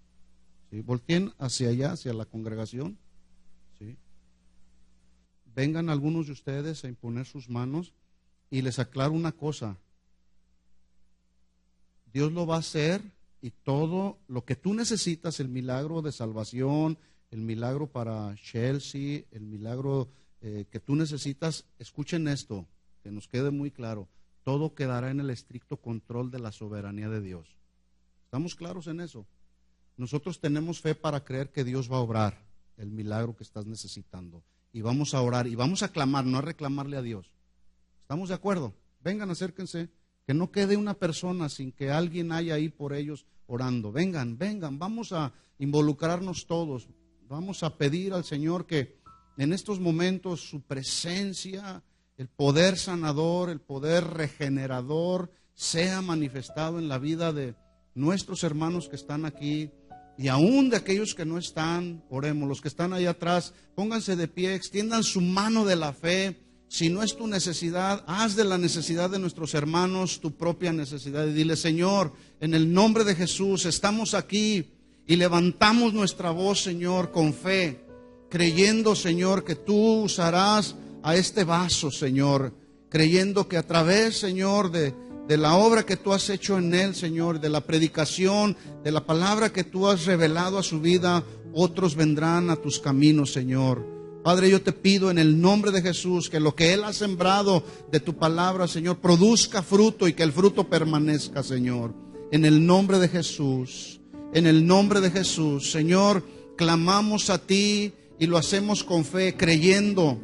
¿Sí? Volteen hacia allá, hacia la congregación. ¿Sí? Vengan algunos de ustedes a imponer sus manos y les aclaro una cosa. Dios lo va a hacer y todo lo que tú necesitas, el milagro de salvación, el milagro para Chelsea, el milagro que tú necesitas, escuchen esto, que nos quede muy claro, todo quedará en el estricto control de la soberanía de Dios. ¿Estamos claros en eso? Nosotros tenemos fe para creer que Dios va a obrar el milagro que estás necesitando. Y vamos a orar y vamos a clamar, no a reclamarle a Dios. ¿Estamos de acuerdo? Vengan, acérquense, que no quede una persona sin que alguien haya ahí por ellos orando. Vengan, vengan, vamos a involucrarnos todos. Vamos a pedir al Señor que en estos momentos su presencia, el poder sanador, el poder regenerador sea manifestado en la vida de nuestros hermanos que están aquí y aún de aquellos que no están. Oremos, los que están allá atrás, pónganse de pie, extiendan su mano de la fe. Si no es tu necesidad, haz de la necesidad de nuestros hermanos tu propia necesidad y dile, Señor, en el nombre de Jesús, estamos aquí y levantamos nuestra voz, Señor, con fe, creyendo, Señor, que tú usarás a este vaso, Señor, creyendo que a través, Señor, de la obra que tú has hecho en él, Señor, de la predicación, de la palabra que tú has revelado a su vida, otros vendrán a tus caminos, Señor. Padre, yo te pido en el nombre de Jesús que lo que Él ha sembrado de tu palabra, Señor, produzca fruto y que el fruto permanezca, Señor. En el nombre de Jesús, en el nombre de Jesús, Señor, clamamos a ti y lo hacemos con fe, creyendo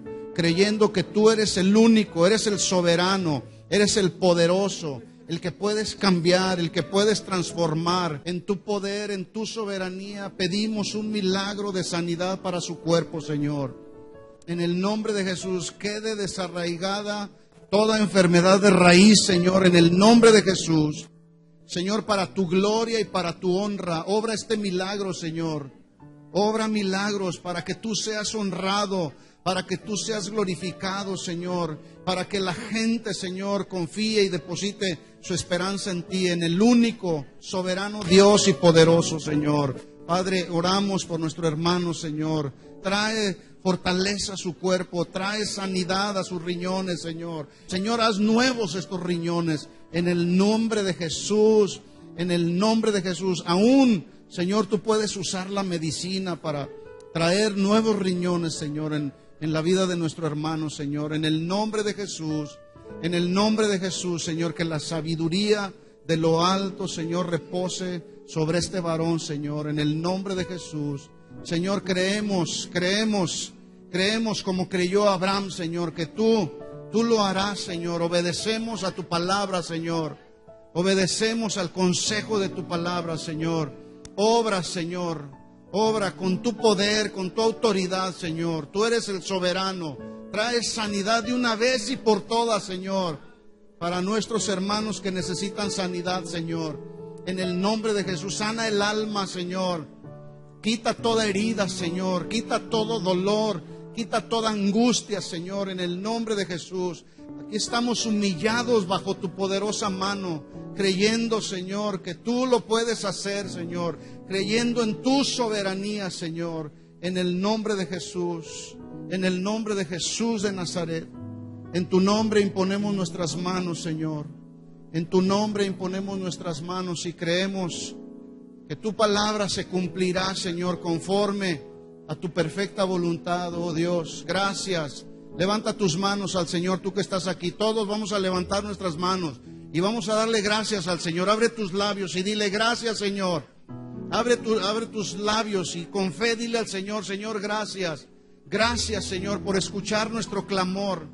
que tú eres el único, eres el soberano, eres el poderoso, el que puedes cambiar, el que puedes transformar. En tu poder, en tu soberanía, pedimos un milagro de sanidad para su cuerpo, Señor. En el nombre de Jesús, quede desarraigada toda enfermedad de raíz, Señor, en el nombre de Jesús. Señor, para tu gloria y para tu honra. Obra este milagro, Señor. Obra milagros para que tú seas honrado, para que tú seas glorificado, Señor, para que la gente, Señor, confíe y deposite su esperanza en ti, en el único, soberano Dios y poderoso, Señor. Padre, oramos por nuestro hermano, Señor. Trae fortaleza a su cuerpo, trae sanidad a sus riñones, Señor. Señor, haz nuevos estos riñones, en el nombre de Jesús, en el nombre de Jesús. Aún, Señor, tú puedes usar la medicina para traer nuevos riñones, Señor, en la vida de nuestro hermano, Señor. En el nombre de Jesús, en el nombre de Jesús, Señor, que la sabiduría de lo alto, Señor, repose sobre este varón, Señor. En el nombre de Jesús, Señor, creemos como creyó Abraham, Señor, que tú lo harás, Señor. Obedecemos a tu palabra, Señor. Obedecemos al consejo de tu palabra, Señor. Obra, Señor. Obra con tu poder, con tu autoridad, Señor. Tú eres el soberano. Trae sanidad de una vez y por todas, Señor, para nuestros hermanos que necesitan sanidad, Señor. En el nombre de Jesús, sana el alma, Señor. Quita toda herida, Señor. Quita todo dolor. Quita toda angustia, Señor, en el nombre de Jesús. Aquí estamos humillados bajo tu poderosa mano, creyendo, Señor, que tú lo puedes hacer, Señor, creyendo en tu soberanía, Señor, en el nombre de Jesús, en el nombre de Jesús de Nazaret. En tu nombre imponemos nuestras manos, Señor. En tu nombre imponemos nuestras manos y creemos que tu palabra se cumplirá, Señor, conforme a tu perfecta voluntad, oh Dios. Gracias. Levanta tus manos al Señor, tú que estás aquí. Todos vamos a levantar nuestras manos y vamos a darle gracias al Señor. Abre tus labios y dile gracias, Señor. Abre tus labios y con fe dile al Señor: Señor, gracias. Gracias, Señor, por escuchar nuestro clamor.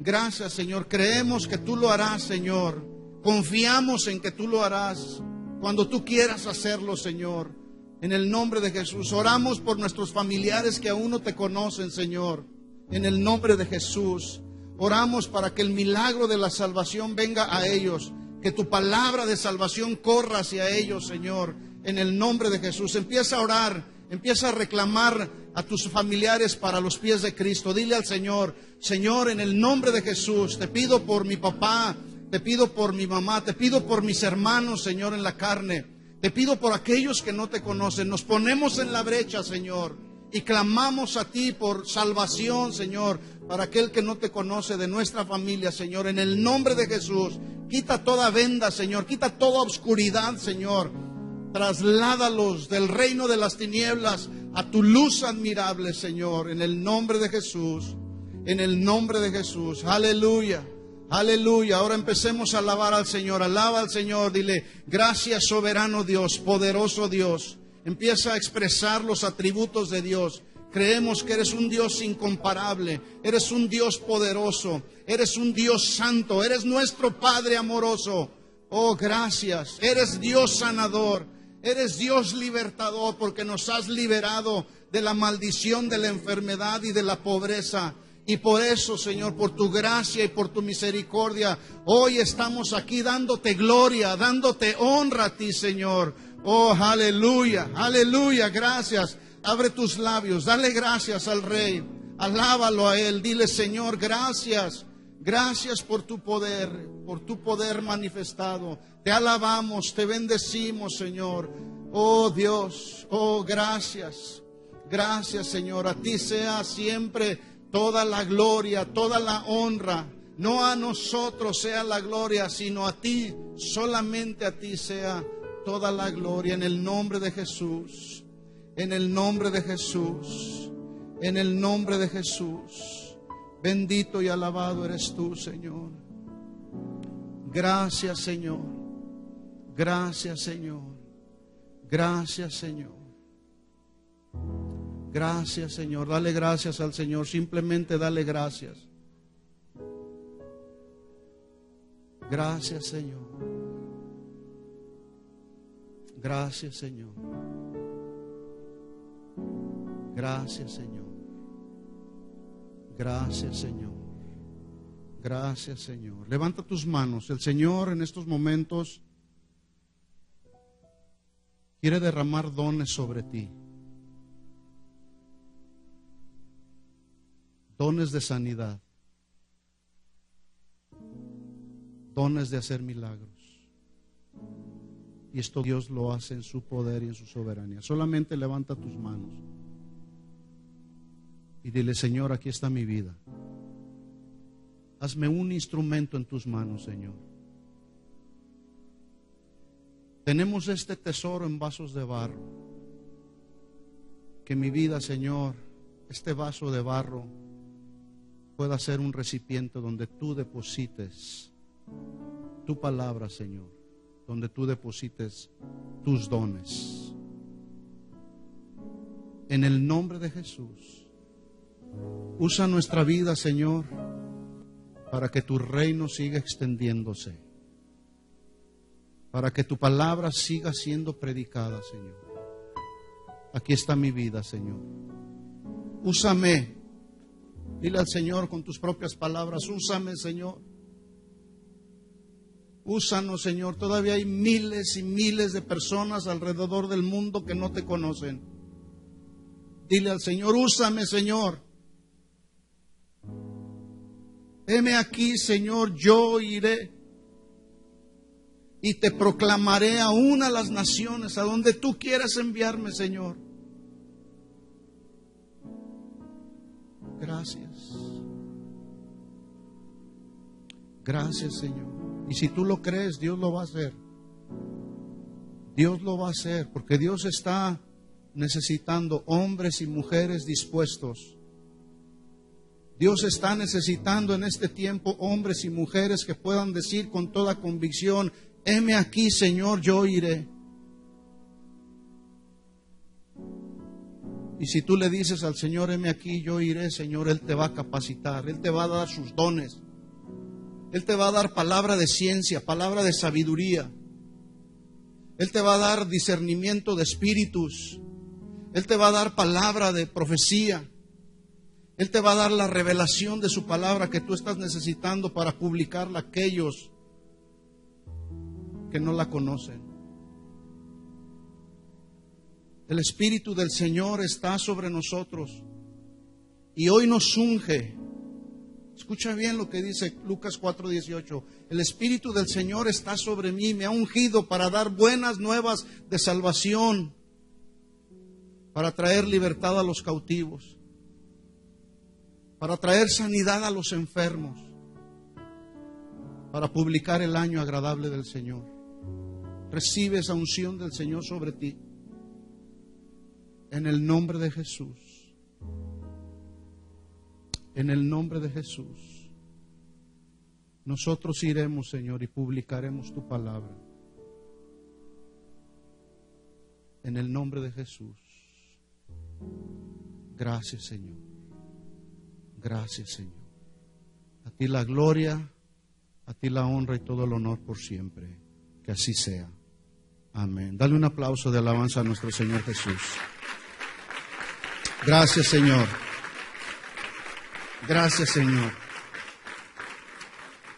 Gracias, Señor. Creemos que tú lo harás, Señor. Confiamos en que tú lo harás cuando tú quieras hacerlo, Señor. En el nombre de Jesús. Oramos por nuestros familiares que aún no te conocen, Señor. En el nombre de Jesús. Oramos para que el milagro de la salvación venga a ellos. Que tu palabra de salvación corra hacia ellos, Señor. En el nombre de Jesús. Empieza a orar. Empieza a reclamar a tus familiares para los pies de Cristo. Dile al Señor: Señor, en el nombre de Jesús, te pido por mi papá, te pido por mi mamá, te pido por mis hermanos, Señor, en la carne. Te pido por aquellos que no te conocen. Nos ponemos en la brecha, Señor, y clamamos a ti por salvación, Señor, para aquel que no te conoce de nuestra familia, Señor. En el nombre de Jesús, quita toda venda, Señor, quita toda oscuridad, Señor. Trasládalos del reino de las tinieblas a tu luz admirable, Señor. En el nombre de Jesús, en el nombre de Jesús. Aleluya. Aleluya. Ahora empecemos a alabar al Señor. Alaba al Señor. Dile: gracias, soberano Dios, poderoso Dios. Empieza a expresar los atributos de Dios. Creemos que eres un Dios incomparable. Eres un Dios poderoso. Eres un Dios santo. Eres nuestro Padre amoroso. Oh, gracias. Eres Dios sanador. Eres Dios libertador, porque nos has liberado de la maldición de la enfermedad y de la pobreza. Y por eso, Señor, por tu gracia y por tu misericordia, hoy estamos aquí dándote gloria, dándote honra a ti, Señor. Oh, aleluya, aleluya, gracias. Abre tus labios, dale gracias al Rey, alábalo a Él. Dile: Señor, gracias, gracias por tu poder manifestado. Te alabamos, te bendecimos, Señor. Oh Dios, oh gracias, gracias, Señor. A ti sea siempre toda la gloria, toda la honra. No a nosotros sea la gloria, sino a ti, solamente a ti sea toda la gloria. En el nombre de Jesús, en el nombre de Jesús, en el nombre de Jesús. Bendito y alabado eres tú, Señor. Gracias, Señor. Gracias, Señor. Gracias, Señor. Gracias, Señor. Dale gracias al Señor. Simplemente dale gracias. Gracias, Señor. Gracias, Señor. Gracias, Señor. Gracias, Señor. Gracias, Señor. Levanta tus manos. El Señor en estos momentos quiere derramar dones sobre ti. Dones de sanidad. Dones de hacer milagros. Y esto Dios lo hace en su poder y en su soberanía. Solamente levanta tus manos y dile: Señor, aquí está mi vida. Hazme un instrumento en tus manos, Señor. Tenemos este tesoro en vasos de barro. Que mi vida, Señor, este vaso de barro pueda ser un recipiente donde tú deposites tu palabra, Señor, donde tú deposites tus dones. En el nombre de Jesús, usa nuestra vida, Señor, para que tu reino siga extendiéndose, para que tu palabra siga siendo predicada, Señor. Aquí está mi vida, Señor. Úsame. Dile al Señor con tus propias palabras: úsame, Señor. Úsanos, Señor. Todavía hay miles y miles de personas alrededor del mundo que no te conocen. Dile al Señor: úsame, Señor. Heme aquí, Señor, yo iré y te proclamaré aún a las naciones, a donde tú quieras enviarme, Señor. Gracias. Gracias, Señor. Y si tú lo crees, Dios lo va a hacer. Dios lo va a hacer, porque Dios está necesitando hombres y mujeres dispuestos. Dios está necesitando en este tiempo hombres y mujeres que puedan decir con toda convicción: heme aquí, Señor, yo iré. Y si tú le dices al Señor: heme aquí, yo iré, Señor, Él te va a capacitar, Él te va a dar sus dones. Él te va a dar palabra de ciencia, palabra de sabiduría. Él te va a dar discernimiento de espíritus. Él te va a dar palabra de profecía. Él te va a dar la revelación de su palabra que tú estás necesitando para publicarla a aquellos que no la conocen. El Espíritu del Señor está sobre nosotros y hoy nos unge. Escucha bien lo que dice Lucas 4:18. El Espíritu del Señor está sobre mí, me ha ungido para dar buenas nuevas de salvación, para traer libertad a los cautivos, para traer sanidad a los enfermos, para publicar el año agradable del Señor. Recibe esa unción del Señor sobre ti. En el nombre de Jesús. En el nombre de Jesús. Nosotros iremos, Señor, y publicaremos tu palabra. En el nombre de Jesús. Gracias, Señor. Gracias, Señor. A ti la gloria, a ti la honra y todo el honor por siempre. Que así sea. Amén. Dale un aplauso de alabanza a nuestro Señor Jesús. Gracias, Señor. Gracias, Señor.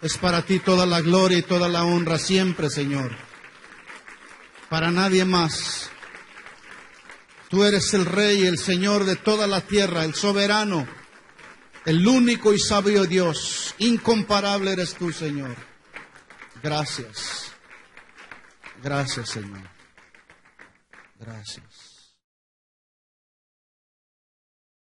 Es para ti toda la gloria y toda la honra siempre, Señor. Para nadie más. Tú eres el Rey, el Señor de toda la tierra, el soberano, el único y sabio Dios. Incomparable eres tú, Señor. Gracias. Gracias, Señor. Gracias.